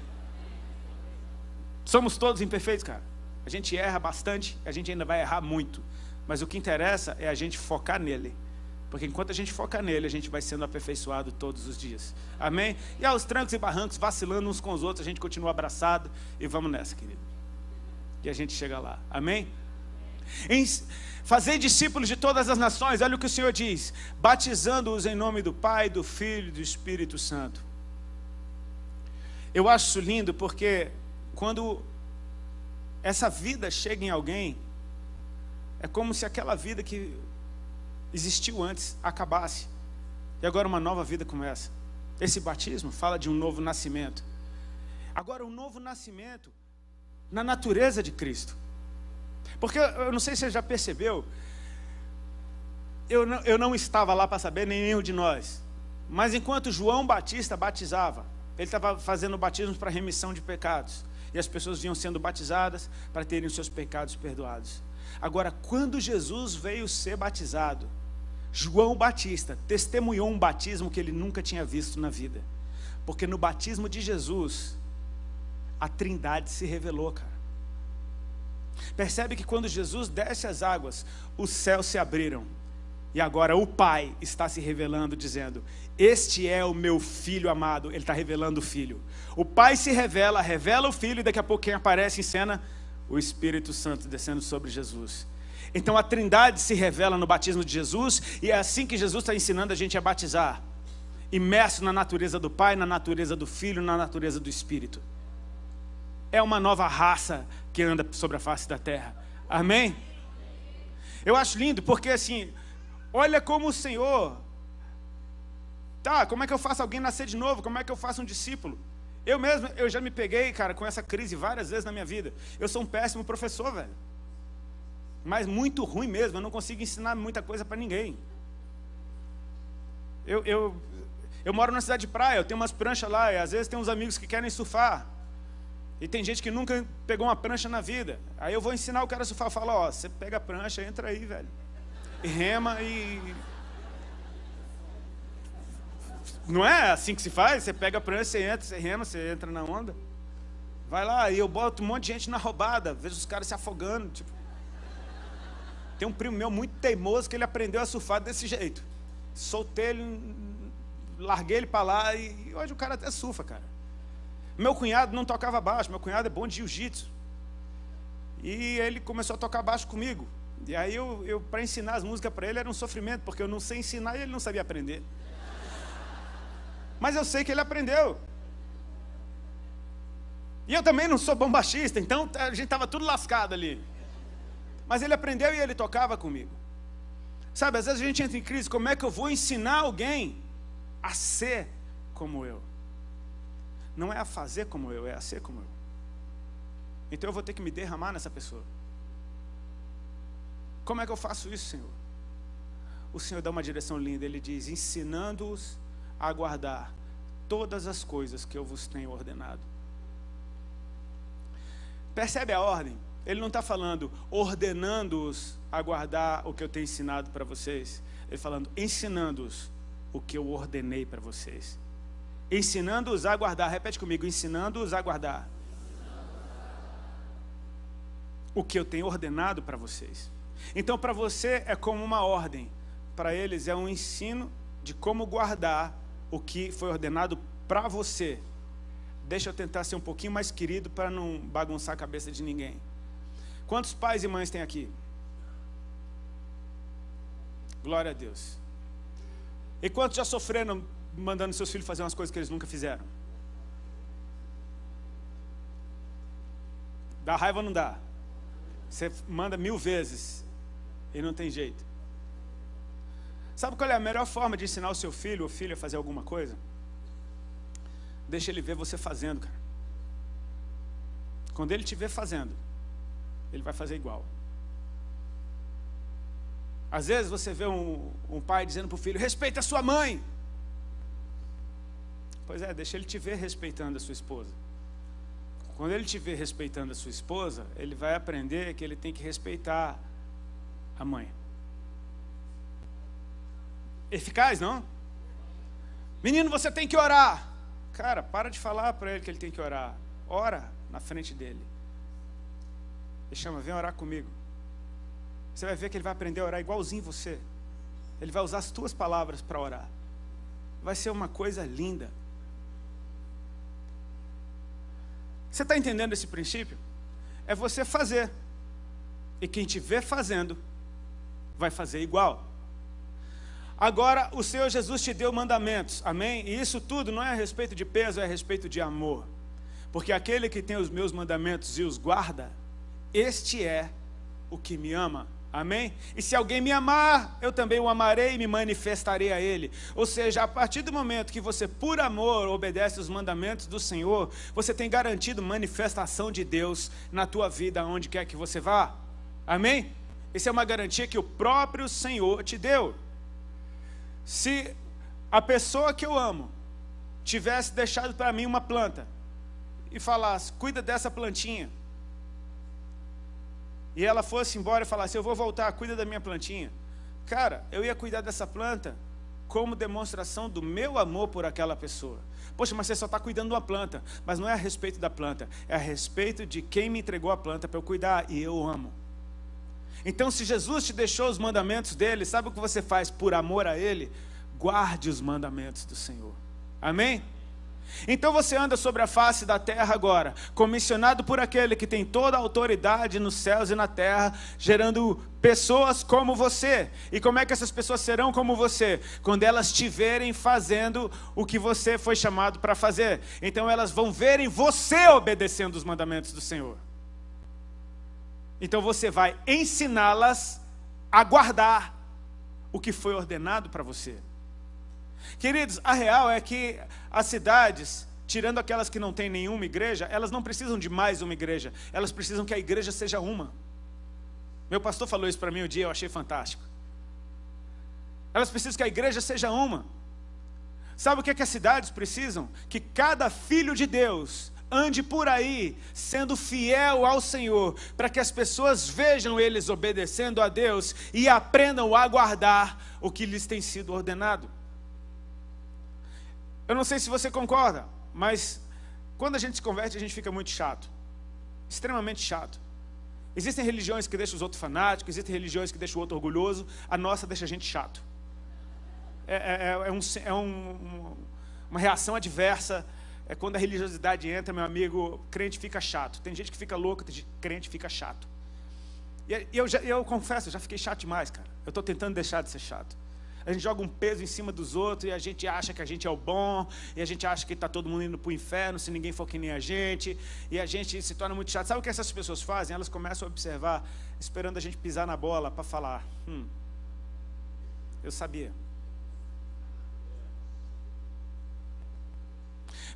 Somos todos imperfeitos, cara. A gente erra bastante, a gente ainda vai errar muito. Mas o que interessa é a gente focar nele. Porque enquanto a gente foca nele, a gente vai sendo aperfeiçoado todos os dias. Amém? E aos trancos e barrancos, vacilando uns com os outros, a gente continua abraçado e vamos nessa, querido. E a gente chega lá. Amém? Fazer discípulos de todas as nações, olha o que o Senhor diz, batizando-os em nome do Pai, do Filho e do Espírito Santo. Eu acho isso lindo porque quando essa vida chega em alguém, é como se aquela vida que existiu antes acabasse E agora uma nova vida começa. Esse batismo fala de um novo nascimento. Agora, um novo nascimento na natureza de Cristo. Porque eu não sei se você já percebeu, eu não estava lá para saber, nem nenhum de nós. Mas enquanto João Batista batizava, ele estava fazendo batismos para remissão de pecados. E as pessoas vinham sendo batizadas para terem os seus pecados perdoados. Agora, quando Jesus veio ser batizado, João Batista testemunhou um batismo que ele nunca tinha visto na vida. Porque no batismo de Jesus, a Trindade se revelou, cara. Percebe que quando Jesus desce as águas, os céus se abriram. E agora o Pai está se revelando, dizendo: este é o meu Filho amado. Ele está revelando o Filho. O Pai se revela, revela o Filho, e daqui a pouco quem aparece em cena? O Espírito Santo descendo sobre Jesus. Então a Trindade se revela no batismo de Jesus, e é assim que Jesus está ensinando a gente a batizar, imerso na natureza do Pai, na natureza do Filho, na natureza do Espírito. É uma nova raça que anda sobre a face da terra. Amém? Eu acho lindo, porque assim, olha como o Senhor, como é que eu faço alguém nascer de novo? Como é que eu faço um discípulo? Eu já me peguei, cara, com essa crise várias vezes na minha vida. Eu sou um péssimo professor, velho. Mas muito ruim mesmo, eu não consigo ensinar muita coisa para ninguém. Eu moro na cidade de praia, eu tenho umas pranchas lá, e às vezes tem uns amigos que querem surfar. E tem gente que nunca pegou uma prancha na vida. Aí eu vou ensinar o cara a surfar, eu falo: ó, você pega a prancha, entra aí, velho. E rema e... Não é assim que se faz? Você pega a prancha, você entra, você rema, você entra na onda. Vai lá, e eu boto um monte de gente na roubada, vejo os caras se afogando, tipo... Tem um primo meu muito teimoso que ele aprendeu a surfar desse jeito. Soltei ele, larguei ele para lá e hoje o cara até surfa, cara. Meu cunhado não tocava baixo, meu cunhado é bom de jiu-jitsu. E ele começou a tocar baixo comigo. E aí eu para ensinar as músicas para ele era um sofrimento, porque eu não sei ensinar e ele não sabia aprender. Mas eu sei que ele aprendeu. E eu também não sou bom baixista, então a gente estava tudo lascado ali. Mas ele aprendeu e ele tocava comigo. Sabe, às vezes a gente entra em crise: como é que eu vou ensinar alguém a ser como eu? Não é a fazer como eu, é a ser como eu. Então eu vou ter que me derramar nessa pessoa. Como é que eu faço isso, Senhor? O Senhor dá uma direção linda, Ele diz: ensinando-os a guardar todas as coisas que eu vos tenho ordenado. Percebe a ordem? Ele não está falando ordenando-os a guardar o que eu tenho ensinado para vocês. Ele falando ensinando-os o que eu ordenei para vocês. Ensinando-os a guardar, repete comigo: ensinando-os a guardar o que eu tenho ordenado para vocês. Então para você é como uma ordem, para eles é um ensino de como guardar o que foi ordenado para você. Deixa eu tentar ser um pouquinho mais querido para não bagunçar a cabeça de ninguém. Quantos pais e mães tem aqui? Glória a Deus. E quantos já sofreram mandando seus filhos fazer umas coisas que eles nunca fizeram? Dá raiva ou não dá? Você manda 1000 vezes e não tem jeito. Sabe qual é a melhor forma de ensinar o seu filho ou filha a fazer alguma coisa? Deixa ele ver você fazendo, cara. Quando ele te ver fazendo, ele vai fazer igual. Às vezes você vê um pai dizendo para o filho: respeita a sua mãe. Pois é, deixa ele te ver respeitando a sua esposa. Quando ele te ver respeitando a sua esposa, ele vai aprender que ele tem que respeitar a mãe. Eficaz, não? Menino, você tem que orar. Cara, para de falar para ele que ele tem que orar. Ora na frente dele. Ele chama: vem orar comigo. Você vai ver que ele vai aprender a orar igualzinho você. Ele vai usar as tuas palavras para orar. Vai ser uma coisa linda. Você está entendendo esse princípio? É você fazer. E quem te vê fazendo, vai fazer igual. Agora, o Senhor Jesus te deu mandamentos, amém? E isso tudo não é a respeito de peso, é a respeito de amor. Porque aquele que tem os meus mandamentos e os guarda, este é o que me ama. Amém? E se alguém me amar, eu também o amarei e me manifestarei a ele. Ou seja, a partir do momento que você, por amor, obedece os mandamentos do Senhor, você tem garantido manifestação de Deus na tua vida, onde quer que você vá. Amém? Isso é uma garantia que o próprio Senhor te deu. Se a pessoa que eu amo tivesse deixado para mim uma planta e falasse, cuida dessa plantinha, e ela fosse embora e falasse, eu vou voltar, cuida da minha plantinha. Cara, eu ia cuidar dessa planta como demonstração do meu amor por aquela pessoa. Poxa, mas você só está cuidando de uma planta. Mas não é a respeito da planta, é a respeito de quem me entregou a planta para eu cuidar, e eu amo. Então, se Jesus te deixou os mandamentos dele, sabe o que você faz por amor a ele? Guarde os mandamentos do Senhor. Amém? Então você anda sobre a face da terra agora, comissionado por aquele que tem toda a autoridade nos céus e na terra, gerando pessoas como você. E como é que essas pessoas serão como você? Quando elas te verem fazendo o que você foi chamado para fazer. Então elas vão verem você obedecendo os mandamentos do Senhor. Então você vai ensiná-las a guardar o que foi ordenado para você. Queridos, a real é que as cidades, tirando aquelas que não têm nenhuma igreja, elas não precisam de mais uma igreja, elas precisam que a igreja seja uma. Meu pastor falou isso para mim um dia, eu achei fantástico. Elas precisam que a igreja seja uma. Sabe o que é que as cidades precisam? Que cada filho de Deus ande por aí, sendo fiel ao Senhor, para que as pessoas vejam eles obedecendo a Deus e aprendam a guardar o que lhes tem sido ordenado. Eu não sei se você concorda, mas quando a gente se converte, a gente fica muito chato. Extremamente chato. Existem religiões que deixam os outros fanáticos, existem religiões que deixam o outro orgulhoso, a nossa deixa a gente chato. Uma reação adversa. É quando a religiosidade entra, meu amigo, crente fica chato. Tem gente que fica louco, crente fica chato. E eu confesso, eu já fiquei chato demais, cara. Eu estou tentando deixar de ser chato. A gente joga um peso em cima dos outros e a gente acha que a gente é o bom, e a gente acha que está todo mundo indo para o inferno se ninguém for que nem a gente, e a gente se torna muito chato. Sabe o que essas pessoas fazem? Elas começam a observar, esperando a gente pisar na bola para falar, eu sabia.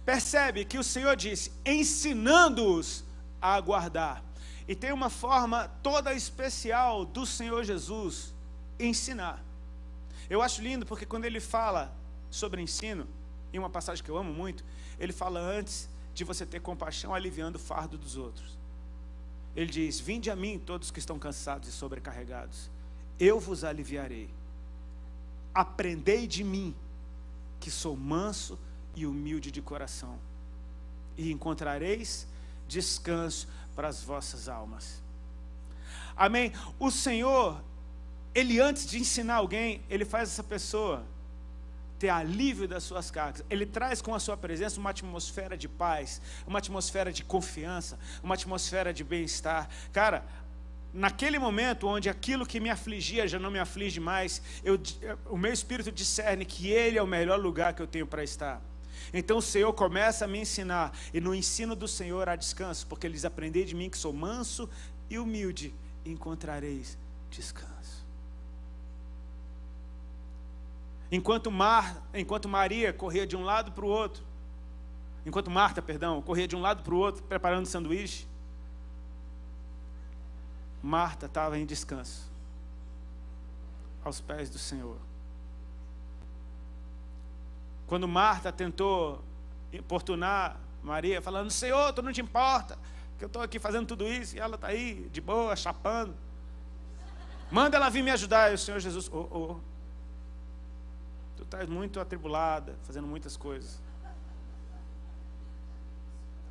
Percebe que o Senhor disse, ensinando-os a guardar. E tem uma forma toda especial do Senhor Jesus ensinar. Eu acho lindo porque quando ele fala sobre ensino, em uma passagem que eu amo muito, ele fala antes de você ter compaixão, aliviando o fardo dos outros. Ele diz, vinde a mim todos que estão cansados e sobrecarregados, eu vos aliviarei. Aprendei de mim, que sou manso e humilde de coração, e encontrareis descanso para as vossas almas. Amém? O Senhor, Ele antes de ensinar alguém, Ele faz essa pessoa ter alívio das suas cargas. Ele traz com a sua presença uma atmosfera de paz, uma atmosfera de confiança, uma atmosfera de bem-estar. Cara, naquele momento onde aquilo que me afligia já não me aflige mais, o meu espírito discerne que Ele é o melhor lugar que eu tenho para estar. Então o Senhor começa a me ensinar, e no ensino do Senhor há descanso, porque eles aprendem de mim que sou manso e humilde, e encontrareis descanso. Enquanto Maria corria de um lado para o outro, enquanto Marta, corria de um lado para o outro, preparando sanduíche, Marta estava em descanso, aos pés do Senhor. Quando Marta tentou importunar Maria, falando, Senhor, tu não te importa, que eu estou aqui fazendo tudo isso, e ela está aí, de boa, chapando. Manda ela vir me ajudar. E o Senhor Jesus, tu estás muito atribulada, fazendo muitas coisas.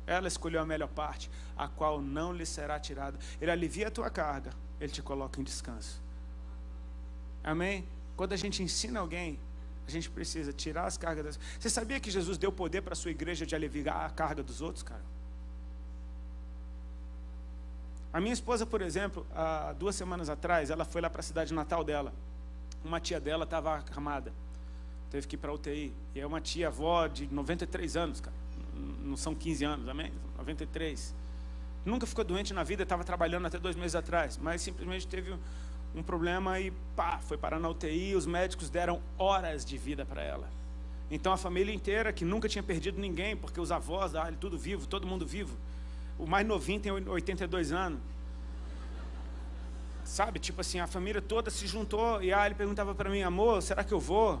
Ela escolheu a melhor parte, a qual não lhe será tirada. Ele alivia a tua carga, Ele te coloca em descanso. Amém? Quando a gente ensina alguém, a gente precisa tirar as cargas. Você sabia que Jesus deu poder para a sua igreja de aliviar a carga dos outros, cara? A minha esposa, por exemplo, há 2 semanas atrás, ela foi lá para a cidade natal dela. Uma tia dela estava acamada, teve que ir para a UTI. E é uma tia-avó de 93 anos, cara. Não são 15 anos, amém? 93. Nunca ficou doente na vida, estava trabalhando até 2 meses atrás, mas simplesmente teve um problema e pá, foi parar na UTI. Os médicos deram horas de vida para ela. Então a família inteira, que nunca tinha perdido ninguém, porque os avós da Ali, tudo vivo, todo mundo vivo. O mais novinho tem 82 anos. Sabe, tipo assim, a família toda se juntou. E a Ali perguntava para mim: amor, será que eu vou?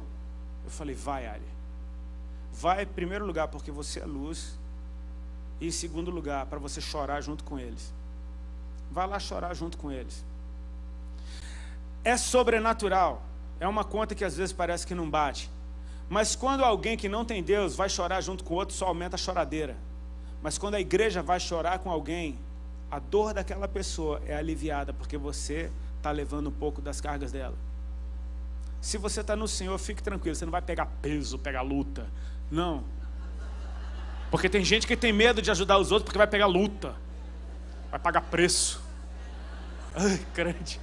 Eu falei: vai, Ali. Vai em primeiro lugar porque você é luz. E em segundo lugar, para você chorar junto com eles. Vai lá chorar junto com eles. É sobrenatural. É uma conta que às vezes parece que não bate. Mas quando alguém que não tem Deus vai chorar junto com o outro, só aumenta a choradeira. Mas quando a igreja vai chorar com alguém, a dor daquela pessoa é aliviada, porque você está levando um pouco das cargas dela. Se você está no Senhor, fique tranquilo, você não vai pegar peso, pegar luta. Não. Porque tem gente que tem medo de ajudar os outros porque vai pegar luta. Vai pagar preço. Ai, crente.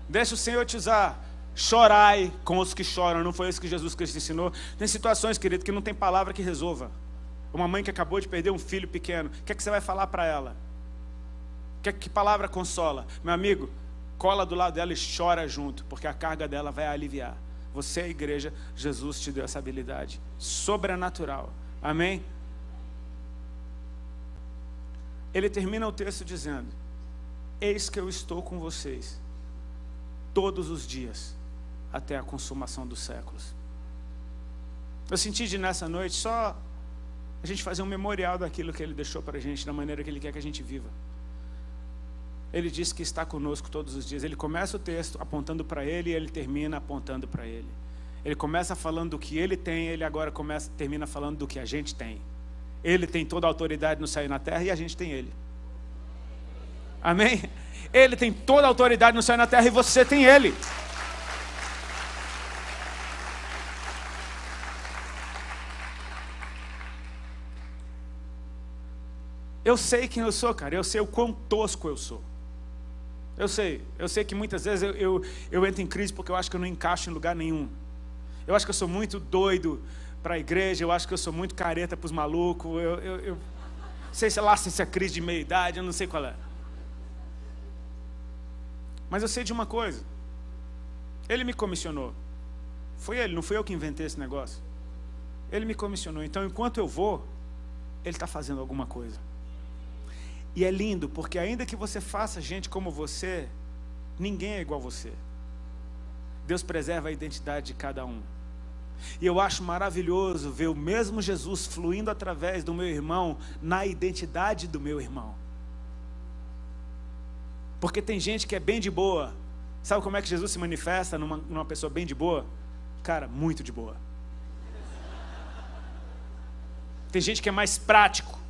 Deixa o Senhor te usar. Chorai com os que choram. Não foi isso que Jesus Cristo ensinou? Tem situações, querido, que não tem palavra que resolva. Uma mãe que acabou de perder um filho pequeno, o que é que você vai falar para ela? Que palavra consola? Meu amigo, cola do lado dela e chora junto, porque a carga dela vai aliviar. Você é a igreja, Jesus te deu essa habilidade sobrenatural. Amém? Ele termina o texto dizendo: eis que eu estou com vocês todos os dias, até a consumação dos séculos. Eu senti de nessa noite só a gente fazer um memorial daquilo que Ele deixou para a gente, da maneira que Ele quer que a gente viva. Ele diz que está conosco todos os dias. Ele começa o texto apontando para Ele e Ele termina apontando para Ele. Ele começa falando do que Ele tem, Ele agora termina falando do que a gente tem. Ele tem toda a autoridade no céu e na terra e a gente tem Ele. Amém? Ele tem toda a autoridade no céu e na terra e você tem Ele. Eu sei quem eu sou, cara. Eu sei o quão tosco eu sou. Eu sei que muitas vezes eu entro em crise porque eu acho que eu não encaixo em lugar nenhum. Eu acho que eu sou muito doido para a igreja, eu acho que eu sou muito careta para os malucos. Eu sei, sei lá, se é crise de meia-idade, eu não sei qual é. Mas eu sei de uma coisa. Ele me comissionou. Foi Ele, não fui eu que inventei esse negócio. Ele me comissionou. Então, enquanto eu vou, Ele está fazendo alguma coisa. E é lindo, porque ainda que você faça gente como você, ninguém é igual a você. Deus preserva a identidade de cada um. E eu acho maravilhoso ver o mesmo Jesus fluindo através do meu irmão, na identidade do meu irmão. Porque tem gente que é bem de boa. Sabe como é que Jesus se manifesta numa pessoa bem de boa? Cara, muito de boa. Tem gente que é mais prático.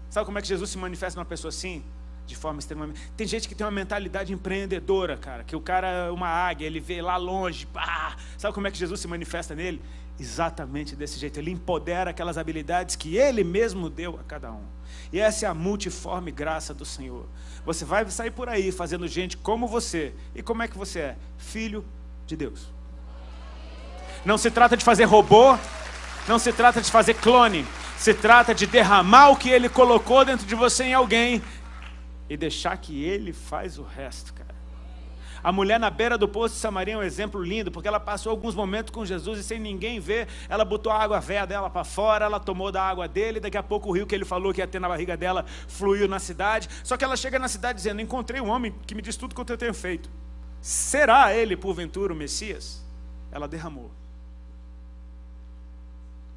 Sabe como é que Jesus se manifesta numa pessoa assim? De forma extremamente... Tem gente que tem uma mentalidade empreendedora, cara. Que o cara é uma águia, ele vê lá longe. Pá! Sabe como é que Jesus se manifesta nele? Exatamente desse jeito. Ele empodera aquelas habilidades que Ele mesmo deu a cada um. E essa é a multiforme graça do Senhor. Você vai sair por aí fazendo gente como você. E como é que você é? Filho de Deus. Não se trata de fazer robô. Não se trata de fazer clone. Se trata de derramar o que Ele colocou dentro de você em alguém e deixar que Ele faz o resto, cara. A mulher na beira do poço de Samaria é um exemplo lindo, porque ela passou alguns momentos com Jesus e sem ninguém ver, ela botou a água véia dela para fora, ela tomou da água dele, daqui a pouco o rio que ele falou que ia ter na barriga dela fluiu na cidade. Só que ela chega na cidade dizendo: encontrei um homem que me diz tudo quanto eu tenho feito. Será ele porventura o Messias? Ela derramou.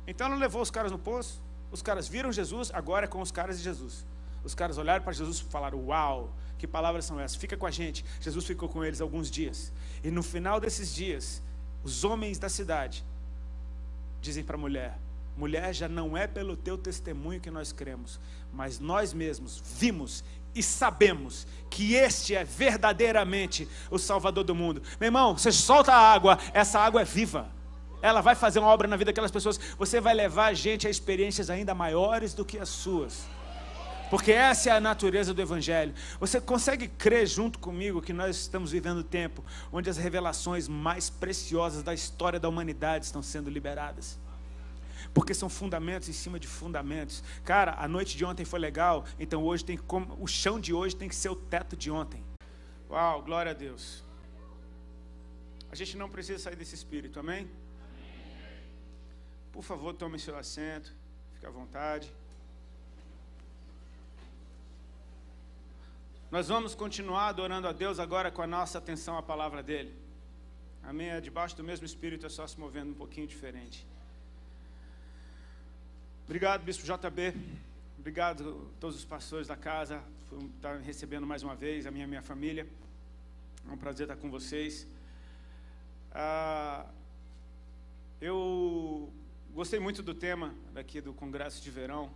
Então ela levou os caras no poço, os caras viram Jesus, agora é com os caras de Jesus. Os caras olharam para Jesus e falaram: uau, que palavras são essas? Fica com a gente. Jesus ficou com eles alguns dias. E no final desses dias, os homens da cidade dizem para a mulher: mulher, já não é pelo teu testemunho que nós cremos, mas nós mesmos vimos e sabemos que este é verdadeiramente o Salvador do mundo. Meu irmão, você solta a água, essa água é viva. Ela vai fazer uma obra na vida daquelas pessoas. Você vai levar a gente a experiências ainda maiores do que as suas. Porque essa é a natureza do Evangelho. Você consegue crer junto comigo que nós estamos vivendo um tempo onde as revelações mais preciosas da história da humanidade estão sendo liberadas? porque são fundamentos em cima de fundamentos. Cara, a noite de ontem foi legal, então hoje o chão de hoje tem que ser o teto de ontem. Uau, glória a Deus. A gente não precisa sair desse espírito, amém? Por favor, tome seu assento, fique à vontade. Nós vamos continuar adorando a Deus agora com a nossa atenção à palavra dEle. Amém? É debaixo do mesmo Espírito, é só se movendo um pouquinho diferente. Obrigado, Bispo JB. Obrigado a todos os pastores da casa por estar recebendo mais uma vez a minha família. É um prazer estar com vocês. Eu gostei muito do tema daqui do Congresso de Verão.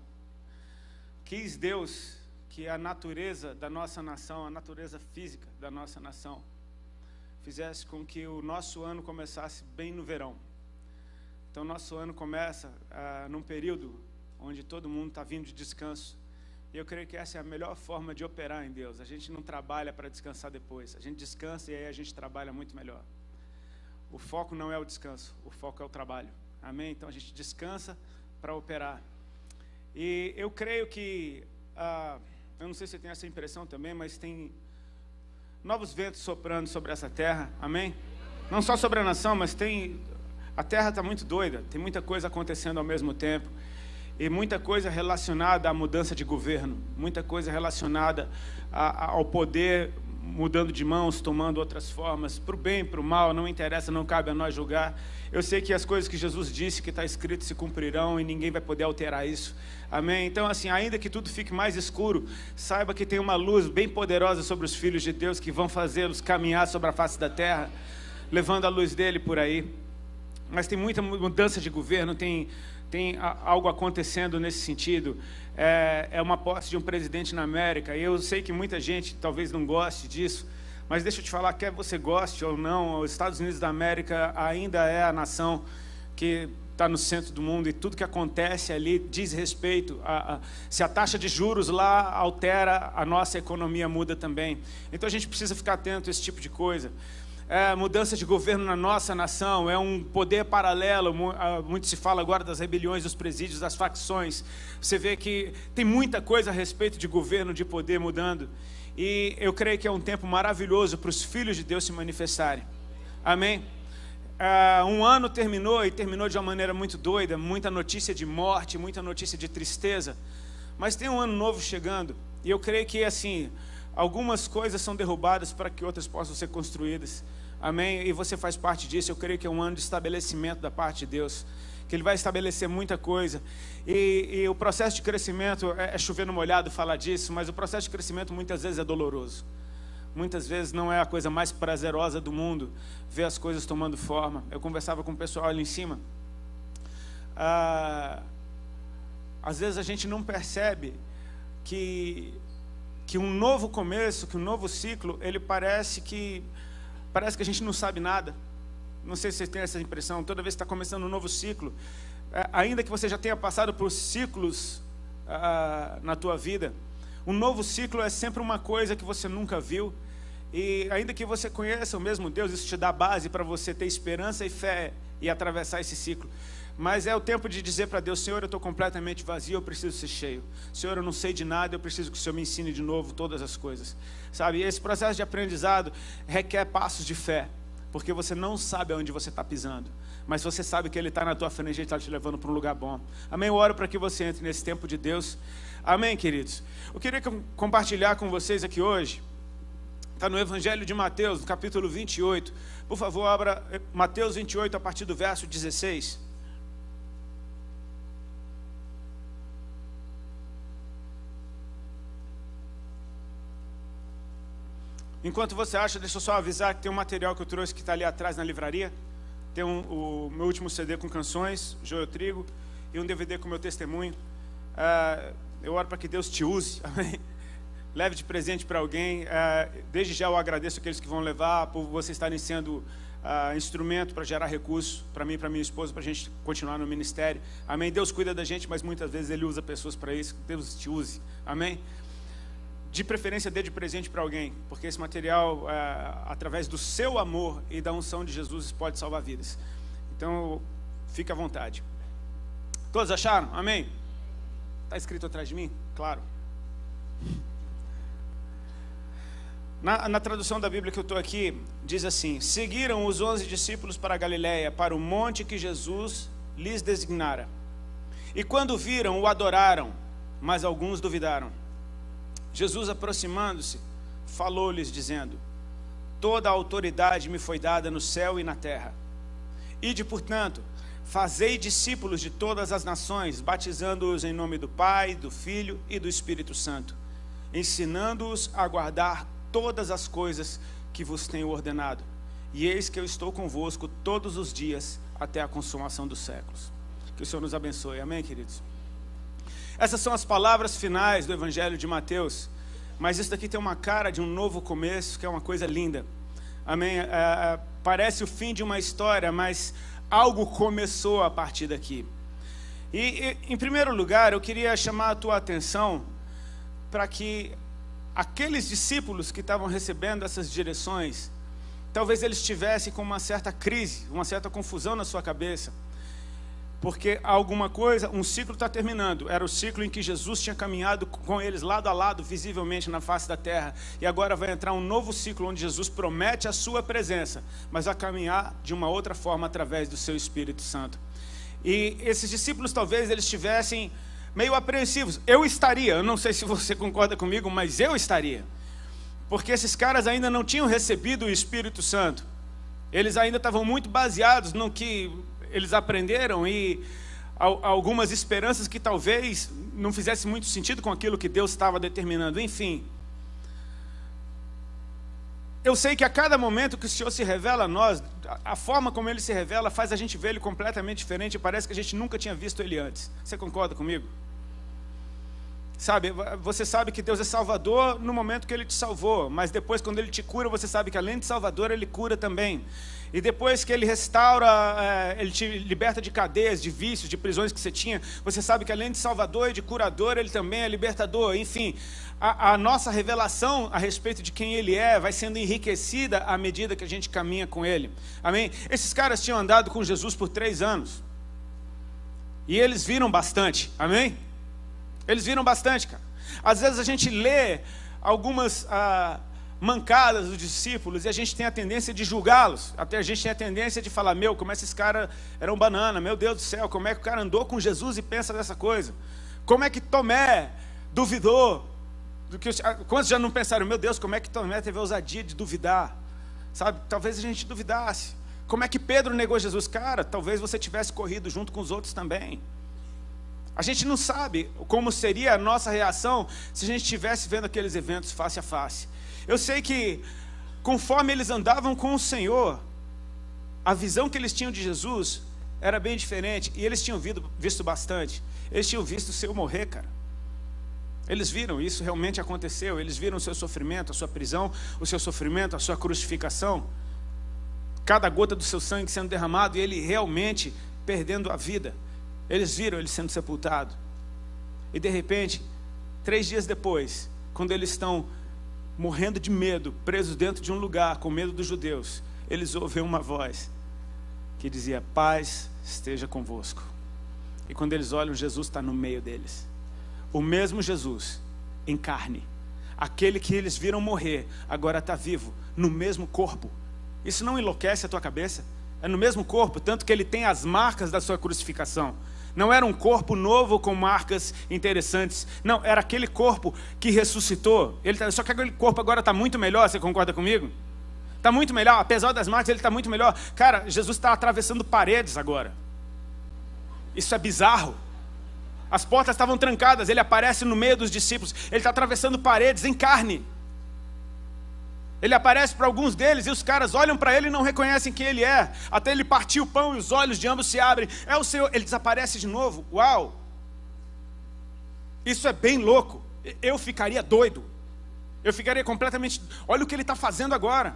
Quis Deus que a natureza da nossa nação, a natureza física da nossa nação, fizesse com que o nosso ano começasse bem no verão. Então, nosso ano começa num período onde todo mundo está vindo de descanso. E eu creio que essa é a melhor forma de operar em Deus. A gente não trabalha para descansar depois. A gente descansa e aí a gente trabalha muito melhor. O foco não é o descanso, o foco é o trabalho. Amém? Então, a gente descansa para operar. E eu creio que... eu não sei se você tem essa impressão também, mas tem novos ventos soprando sobre essa terra, amém? Não só sobre a nação, mas a terra está muito doida, tem muita coisa acontecendo ao mesmo tempo, e muita coisa relacionada à mudança de governo, muita coisa relacionada ao poder mudando de mãos, tomando outras formas, para o bem, para o mal, não interessa, não cabe a nós julgar. Eu sei que as coisas que Jesus disse, que está escrito, se cumprirão e ninguém vai poder alterar isso. Amém? Então, assim, ainda que tudo fique mais escuro, saiba que tem uma luz bem poderosa sobre os filhos de Deus que vão fazê-los caminhar sobre a face da terra, levando a luz dele por aí. Mas tem muita mudança de governo, tem algo acontecendo nesse sentido. É uma posse de um presidente na América, e eu sei que muita gente talvez não goste disso, mas deixa eu te falar, quer você goste ou não, os Estados Unidos da América ainda é a nação que está no centro do mundo, e tudo que acontece ali diz respeito se a taxa de juros lá altera, a nossa economia muda também. Então a gente precisa ficar atento a esse tipo de coisa. Mudança de governo na nossa nação é um poder paralelo. Muito se fala agora das rebeliões, dos presídios, das facções. Você vê que tem muita coisa a respeito de governo, de poder mudando, e eu creio que é um tempo maravilhoso para os filhos de Deus se manifestarem. Amém? Um ano terminou, e terminou de uma maneira muito doida, muita notícia de morte, muita notícia de tristeza, mas tem um ano novo chegando, e eu creio que assim, algumas coisas são derrubadas para que outras possam ser construídas. Amém? E você faz parte disso. Eu creio que é um ano de estabelecimento da parte de Deus, que Ele vai estabelecer muita coisa, e o processo de crescimento, é chover no molhado falar disso, mas o processo de crescimento muitas vezes é doloroso. Muitas vezes não é a coisa mais prazerosa do mundo ver as coisas tomando forma. Eu conversava com o pessoal ali em cima. Às vezes a gente não percebe que um novo começo, que um novo ciclo, ele parece que a gente não sabe nada. Não sei se você tem essa impressão. Toda vez que está começando um novo ciclo, ainda que você já tenha passado por ciclos na tua vida, um novo ciclo é sempre uma coisa que você nunca viu, e ainda que você conheça o mesmo Deus, isso te dá base para você ter esperança e fé e atravessar esse ciclo. Mas é o tempo de dizer para Deus: Senhor, eu estou completamente vazio, eu preciso ser cheio. Senhor, eu não sei de nada, eu preciso que o Senhor me ensine de novo todas as coisas. Sabe, e esse processo de aprendizado requer passos de fé, porque você não sabe aonde você está pisando, mas você sabe que Ele está na tua frente, Ele está te levando para um lugar bom. Amém? Eu oro para que você entre nesse tempo de Deus. Amém, queridos? Eu queria compartilhar com vocês aqui hoje, está no Evangelho de Mateus, no capítulo 28. Por favor, abra Mateus 28 a partir do verso 16. Enquanto você acha, deixa eu só avisar que tem um material que eu trouxe que está ali atrás na livraria. Tem o meu último CD com canções, Joio Trigo, e um DVD com meu testemunho. Eu oro para que Deus te use, amém? Leve de presente para alguém. Desde já eu agradeço aqueles que vão levar, por vocês estarem sendo instrumento para gerar recursos para mim e para minha esposa, para a gente continuar no ministério. Amém? Deus cuida da gente, mas muitas vezes Ele usa pessoas para isso. Deus te use, amém? De preferência, dê de presente para alguém, porque esse material, através do seu amor e da unção de Jesus, pode salvar vidas. Então, fique à vontade. Todos acharam? Amém? Está escrito atrás de mim? Claro. Na tradução da Bíblia que eu estou aqui, diz assim: seguiram os 11 discípulos para a Galiléia, para o monte que Jesus lhes designara. E quando viram, o adoraram, mas alguns duvidaram. Jesus, aproximando-se, falou-lhes, dizendo: toda a autoridade me foi dada no céu e na terra. Ide, portanto, fazei discípulos de todas as nações, batizando-os em nome do Pai, do Filho e do Espírito Santo, ensinando-os a guardar todas as coisas que vos tenho ordenado. E eis que eu estou convosco todos os dias, até a consumação dos séculos. Que o Senhor nos abençoe. Amém, queridos? Essas são as palavras finais do Evangelho de Mateus. Mas isso daqui tem uma cara de um novo começo, que é uma coisa linda. Amém? Parece o fim de uma história, mas algo começou a partir daqui. E em primeiro lugar, eu queria chamar a tua atenção para que aqueles discípulos que estavam recebendo essas direções, talvez eles estivessem com uma certa crise, uma certa confusão na sua cabeça, porque alguma coisa, um ciclo está terminando. Era o ciclo em que Jesus tinha caminhado com eles lado a lado, visivelmente na face da terra, e agora vai entrar um novo ciclo onde Jesus promete a sua presença, mas vai caminhar de uma outra forma através do seu Espírito Santo. E esses discípulos talvez eles estivessem meio apreensivos. Eu não sei se você concorda comigo, mas eu estaria, porque esses caras ainda não tinham recebido o Espírito Santo. Eles ainda estavam muito baseados no que eles aprenderam e algumas esperanças que talvez não fizessem muito sentido com aquilo que Deus estava determinando. Enfim, eu sei que a cada momento que o Senhor se revela a nós, a forma como Ele se revela faz a gente ver Ele completamente diferente, e parece que a gente nunca tinha visto Ele antes. Você concorda comigo? Sabe, você sabe que Deus é Salvador no momento que Ele te salvou, mas depois, quando Ele te cura, você sabe que além de Salvador, Ele cura também. E depois que Ele restaura, Ele te liberta de cadeias, de vícios, de prisões que você tinha, você sabe que além de Salvador e de curador, Ele também é libertador. Enfim, a nossa revelação a respeito de quem Ele é vai sendo enriquecida à medida que a gente caminha com Ele. Amém? Esses caras tinham andado com Jesus por 3 anos. E eles viram bastante. Amém? Eles viram bastante, cara. Às vezes a gente lê algumas mancadas dos discípulos e a gente tem a tendência de julgá-los. Até a gente tem a tendência de falar: meu, como esses caras eram banana, meu Deus do céu, como é que o cara andou com Jesus e pensa dessa coisa? Como é que Tomé duvidou? Quantos já não pensaram: meu Deus, como é que Tomé teve a ousadia de duvidar? Sabe, talvez a gente duvidasse. Como é que Pedro negou Jesus? Cara, talvez você tivesse corrido junto com os outros também. A gente não sabe como seria a nossa reação se a gente estivesse vendo aqueles eventos face a face. Eu sei que, conforme eles andavam com o Senhor, a visão que eles tinham de Jesus era bem diferente. E eles tinham visto bastante. Eles tinham visto o Senhor morrer, cara. Eles viram, isso realmente aconteceu. Eles viram o seu sofrimento, a sua prisão, o seu sofrimento, a sua crucificação. Cada gota do seu sangue sendo derramado e ele realmente perdendo a vida. Eles viram ele sendo sepultado. E de repente, 3 dias depois, quando eles estão morrendo de medo, presos dentro de um lugar, com medo dos judeus, eles ouvem uma voz que dizia: paz esteja convosco. E quando eles olham, Jesus está no meio deles. O mesmo Jesus, em carne. Aquele que eles viram morrer, agora está vivo, no mesmo corpo. Isso não enlouquece a tua cabeça? É no mesmo corpo, tanto que ele tem as marcas da sua crucificação. Não era um corpo novo com marcas interessantes. Não, era aquele corpo que ressuscitou. Só que aquele corpo agora está muito melhor, você concorda comigo? Está muito melhor, apesar das marcas ele está muito melhor. Cara, Jesus está atravessando paredes agora. Isso é bizarro. As portas estavam trancadas, ele aparece no meio dos discípulos. Ele está atravessando paredes em carne. Ele aparece para alguns deles e os caras olham para ele e não reconhecem quem ele é. Até ele partir o pão e os olhos de ambos se abrem. É o Senhor. Ele desaparece de novo. Uau! Isso é bem louco. Eu ficaria doido. Eu ficaria completamente... Olha o que ele está fazendo agora.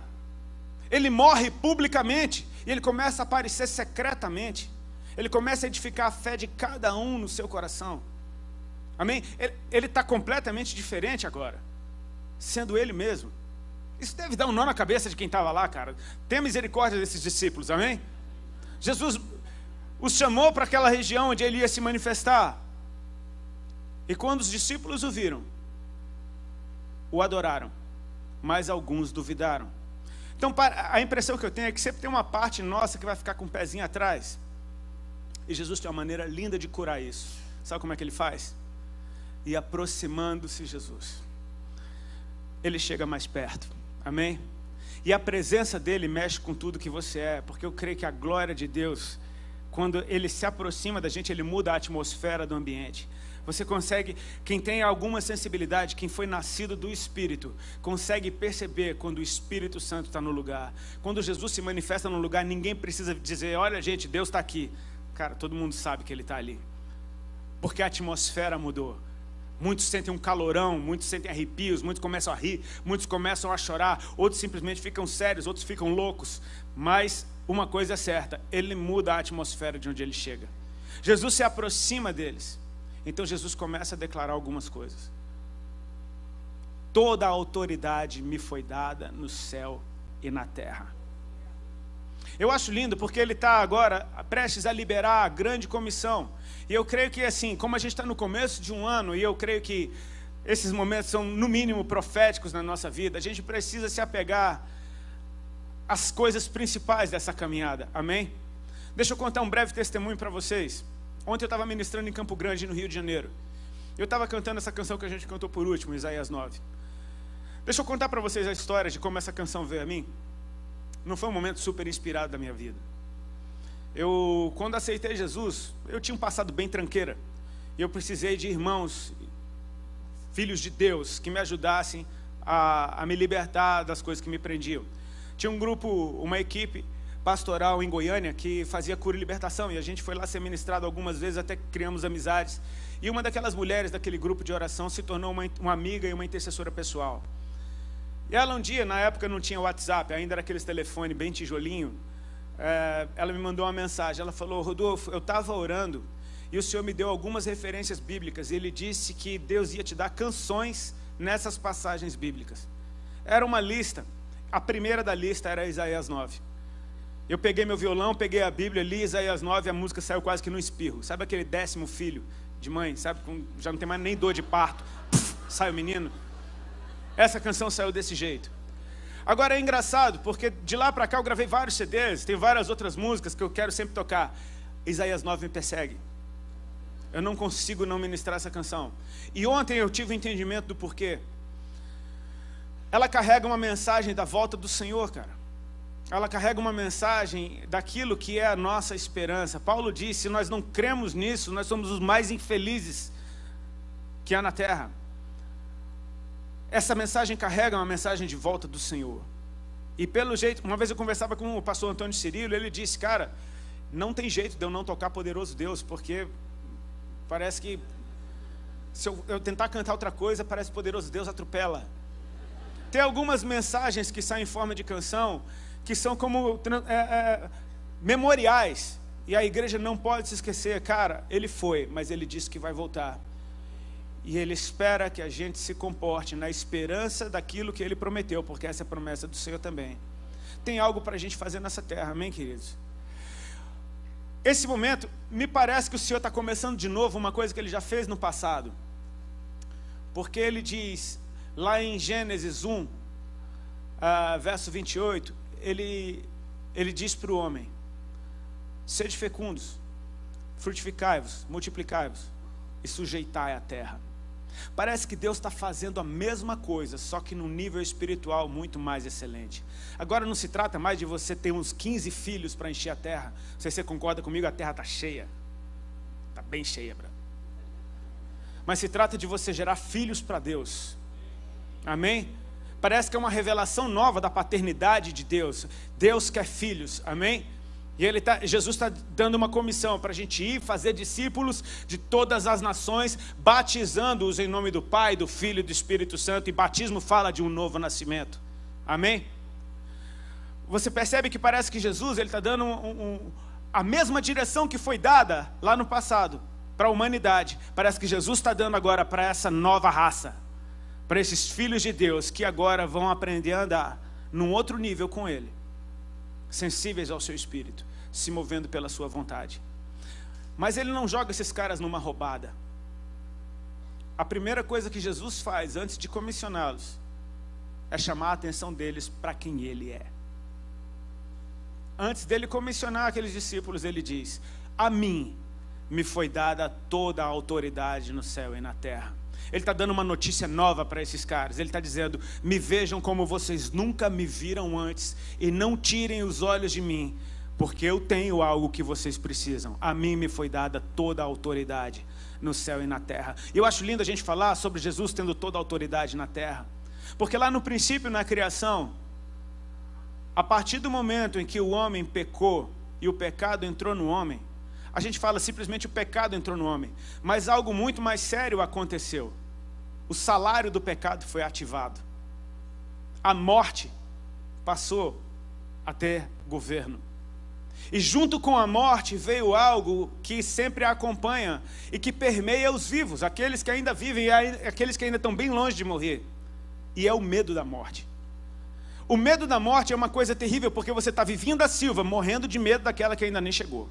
Ele morre publicamente e ele começa a aparecer secretamente. Ele começa a edificar a fé de cada um no seu coração. Amém? Ele está completamente diferente agora. Sendo ele mesmo. Isso deve dar um nó na cabeça de quem estava lá, cara. Tenha misericórdia desses discípulos, amém? Jesus, os chamou para aquela região onde ele ia se manifestar. E quando os discípulos o viram, o adoraram, mas alguns duvidaram. Então a impressão que eu tenho é que sempre tem uma parte nossa que vai ficar com o pezinho atrás. E Jesus tem uma maneira linda de curar isso. Sabe como é que ele faz? E aproximando-se Jesus, ele chega mais perto. Amém? E a presença dele mexe com tudo que você é, porque eu creio que a glória de Deus, quando ele se aproxima da gente, ele muda a atmosfera do ambiente. Você consegue, quem tem alguma sensibilidade, quem foi nascido do Espírito, consegue perceber quando o Espírito Santo está no lugar. Quando Jesus se manifesta no lugar, ninguém precisa dizer, olha gente, Deus está aqui. Cara, todo mundo sabe que ele está ali, porque a atmosfera mudou. Muitos sentem um calorão, muitos sentem arrepios, muitos começam a rir, muitos começam a chorar, outros simplesmente ficam sérios, outros ficam loucos. Mas uma coisa é certa, ele muda a atmosfera de onde ele chega. Jesus se aproxima deles. Então Jesus começa a declarar algumas coisas. Toda a autoridade me foi dada no céu e na terra. Eu acho lindo porque ele está agora prestes a liberar a grande comissão. E eu creio que assim, como a gente está no começo de um ano, e eu creio que esses momentos são no mínimo proféticos na nossa vida, a gente precisa se apegar às coisas principais dessa caminhada. Amém? Deixa eu contar um breve testemunho para vocês. Ontem eu estava ministrando em Campo Grande, no Rio de Janeiro. Eu estava cantando essa canção que a gente cantou por último, Isaías 9. Deixa eu contar para vocês a história de como essa canção veio a mim. Não foi um momento super inspirado da minha vida. Quando aceitei Jesus, eu tinha um passado bem tranqueira. E eu precisei de irmãos, filhos de Deus, que me ajudassem a me libertar das coisas que me prendiam. Tinha um grupo, uma equipe pastoral em Goiânia que fazia cura e libertação, e a gente foi lá ser ministrado algumas vezes, até que criamos amizades. E uma daquelas mulheres daquele grupo de oração se tornou uma amiga e uma intercessora pessoal. E ela um dia, na época não tinha WhatsApp, ainda era aqueles telefones bem tijolinho, ela me mandou uma mensagem. Ela falou: Rodolfo, eu estava orando e o Senhor me deu algumas referências bíblicas, e Ele disse que Deus ia te dar canções nessas passagens bíblicas. Era uma lista, a primeira da lista era Isaías 9. Eu peguei meu violão, peguei a Bíblia, li Isaías 9, a música saiu quase que no espirro. Sabe aquele 10º filho de mãe, sabe? Já não tem mais nem dor de parto, sai o menino. Essa canção saiu desse jeito. Agora é engraçado, porque de lá para cá eu gravei vários CDs, tem várias outras músicas que eu quero sempre tocar. Isaías 9 me persegue. Eu não consigo não ministrar essa canção. E ontem eu tive o entendimento do porquê. Ela carrega uma mensagem da volta do Senhor, cara. Ela carrega uma mensagem daquilo que é a nossa esperança. Paulo disse: se nós não cremos nisso, nós somos os mais infelizes que há na terra. Essa mensagem carrega uma mensagem de volta do Senhor. E pelo jeito, uma vez eu conversava com o pastor Antônio Cirilo, ele disse: cara, não tem jeito de eu não tocar Poderoso Deus, porque parece que se eu tentar cantar outra coisa, parece que Poderoso Deus atropela. Tem algumas mensagens que saem em forma de canção, que são como memoriais, e a igreja não pode se esquecer. Cara, ele foi, mas ele disse que vai voltar, e ele espera que a gente se comporte na esperança daquilo que ele prometeu, porque essa é a promessa do Senhor também. Tem algo para a gente fazer nessa terra, amém, queridos? Esse momento, me parece que o Senhor está começando de novo uma coisa que ele já fez no passado, porque ele diz lá em Gênesis 1, verso 28, ele diz para o homem: sede fecundos, frutificai-vos, multiplicai-vos e sujeitai a terra. Parece que Deus está fazendo a mesma coisa, só que num nível espiritual muito mais excelente. Agora não se trata mais de você ter uns 15 filhos para encher a terra. Não sei se você concorda comigo, a terra está cheia. Está bem cheia, brother. Mas se trata de você gerar filhos para Deus. Amém? Parece que é uma revelação nova da paternidade de Deus. Deus quer filhos, amém? E Jesus está dando uma comissão para a gente ir fazer discípulos de todas as nações, batizando-os em nome do Pai, do Filho e do Espírito Santo. E batismo fala de um novo nascimento, amém? Você percebe que parece que Jesus está dando a mesma direção que foi dada lá no passado para a humanidade. Parece que Jesus está dando agora para essa nova raça, para esses filhos de Deus que agora vão aprender a andar num outro nível com Ele, sensíveis ao seu Espírito, se movendo pela sua vontade. Mas ele não joga esses caras numa roubada. A primeira coisa que Jesus faz antes de comissioná-los é chamar a atenção deles para quem ele é. Antes dele comissionar aqueles discípulos, ele diz: a mim me foi dada toda a autoridade no céu e na terra. Ele está dando uma notícia nova para esses caras. Ele está dizendo: me vejam como vocês nunca me viram antes e não tirem os olhos de mim, porque eu tenho algo que vocês precisam. A mim me foi dada toda a autoridade no céu e na terra. E eu acho lindo a gente falar sobre Jesus tendo toda a autoridade na terra, porque lá no princípio, na criação, a partir do momento em que o homem pecou e o pecado entrou no homem, a gente fala simplesmente o pecado entrou no homem, mas algo muito mais sério aconteceu. O salário do pecado foi ativado. A morte passou a ter governo. E junto com a morte veio algo que sempre a acompanha e que permeia os vivos, aqueles que ainda vivem e aqueles que ainda estão bem longe de morrer. E é o medo da morte. O medo da morte é uma coisa terrível, porque você está vivendo a Silva, morrendo de medo daquela que ainda nem chegou.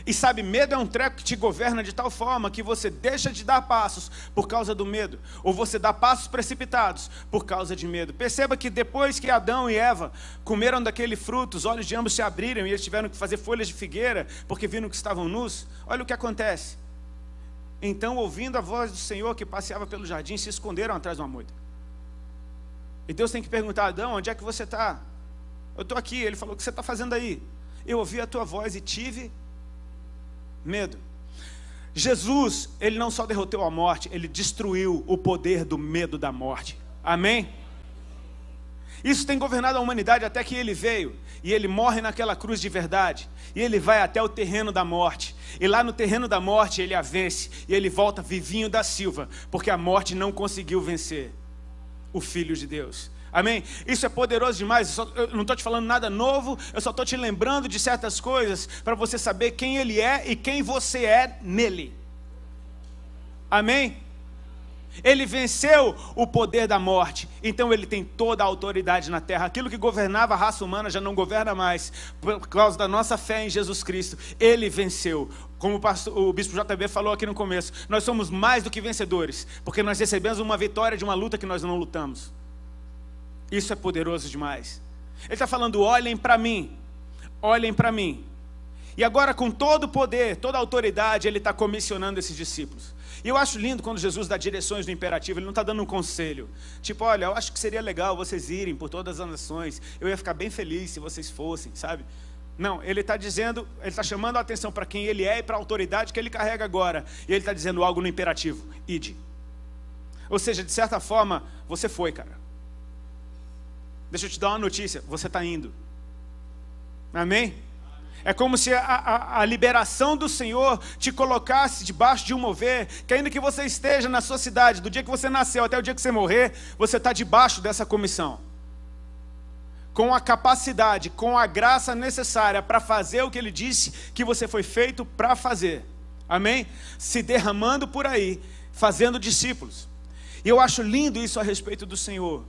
E sabe, medo é um treco que te governa de tal forma que você deixa de dar passos por causa do medo, ou você dá passos precipitados por causa de medo. Perceba que depois que Adão e Eva comeram daquele fruto, os olhos de ambos se abriram e eles tiveram que fazer folhas de figueira, porque viram que estavam nus. Olha o que acontece. Então, ouvindo a voz do Senhor que passeava pelo jardim, se esconderam atrás de uma moita. E Deus tem que perguntar: Adão, onde é que você está? Eu estou aqui. Ele falou: o que você está fazendo aí? Eu ouvi a tua voz e tive medo. Jesus, ele não só derrotou a morte, ele destruiu o poder do medo da morte. Amém? Isso tem governado a humanidade até que ele veio e ele morre naquela cruz de verdade, e ele vai até o terreno da morte, e lá no terreno da morte ele a vence, e ele volta vivinho da Silva, porque a morte não conseguiu vencer o Filho de Deus. Amém? Isso é poderoso demais. Eu não estou te falando nada novo, eu só estou te lembrando de certas coisas para você saber quem ele é e quem você é nele. Amém? Ele venceu o poder da morte, então ele tem toda a autoridade na terra. Aquilo que governava a raça humana já não governa mais, por causa da nossa fé em Jesus Cristo. Ele venceu. Como o bispo JB falou aqui no começo, nós somos mais do que vencedores, porque nós recebemos uma vitória de uma luta que nós não lutamos. Isso é poderoso demais. Ele está falando: olhem para mim, olhem para mim. E agora, com todo o poder, toda a autoridade, ele está comissionando esses discípulos. E eu acho lindo quando Jesus dá direções no imperativo. Ele não está dando um conselho, tipo: olha, eu acho que seria legal vocês irem por todas as nações, eu ia ficar bem feliz se vocês fossem, sabe? Não, ele está dizendo, ele está chamando a atenção para quem ele é e para a autoridade que ele carrega agora. E ele está dizendo algo no imperativo: ide. Ou seja, de certa forma, você foi, cara. Deixa eu te dar uma notícia: você está indo. Amém? É como se a liberação do Senhor te colocasse debaixo de um mover, que ainda que você esteja na sua cidade, do dia que você nasceu até o dia que você morrer, você está debaixo dessa comissão, com a capacidade, com a graça necessária para fazer o que Ele disse que você foi feito para fazer. Amém? Se derramando por aí, fazendo discípulos. E eu acho lindo isso a respeito do Senhor.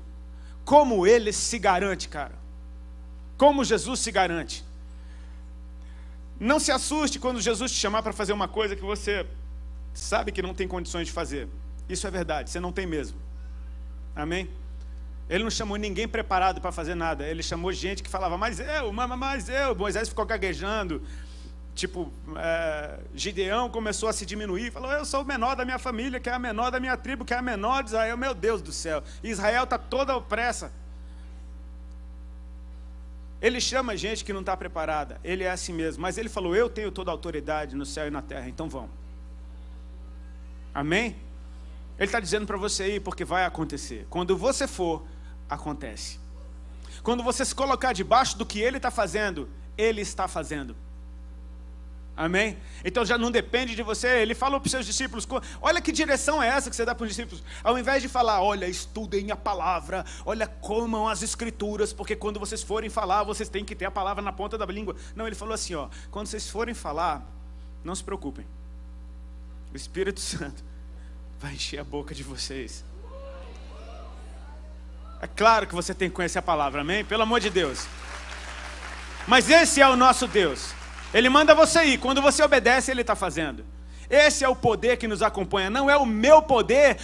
Como Ele se garante, cara. Como Jesus se garante. Não se assuste quando Jesus te chamar para fazer uma coisa que você sabe que não tem condições de fazer. Isso é verdade, você não tem mesmo. Amém? Ele não chamou ninguém preparado para fazer nada. Ele chamou gente que falava: mas eu. Moisés ficou gaguejando. Tipo, Gideão começou a se diminuir, falou: eu sou o menor da minha família, que é a menor da minha tribo, que é a menor de Israel. Meu Deus do céu, Israel está toda opressa. Ele chama gente que não está preparada. Ele é assim mesmo, mas ele falou: eu tenho toda a autoridade no céu e na terra, então vão. Amém? Ele está dizendo para você ir, porque vai acontecer. Quando você for, acontece. Quando você se colocar debaixo do que ele está fazendo, ele está fazendo. Amém? Então já não depende de você. Ele falou para os seus discípulos: olha que direção é essa que você dá para os discípulos. Ao invés de falar: olha, estudem a palavra, olha, comam as escrituras, porque quando vocês forem falar, vocês têm que ter a palavra na ponta da língua. Não, ele falou assim: ó, quando vocês forem falar, não se preocupem, o Espírito Santo vai encher a boca de vocês. É claro que você tem que conhecer a palavra, amém? Pelo amor de Deus. Mas esse é o nosso Deus. Ele manda você ir. Quando você obedece, Ele está fazendo. Esse é o poder que nos acompanha. Não é o meu poder,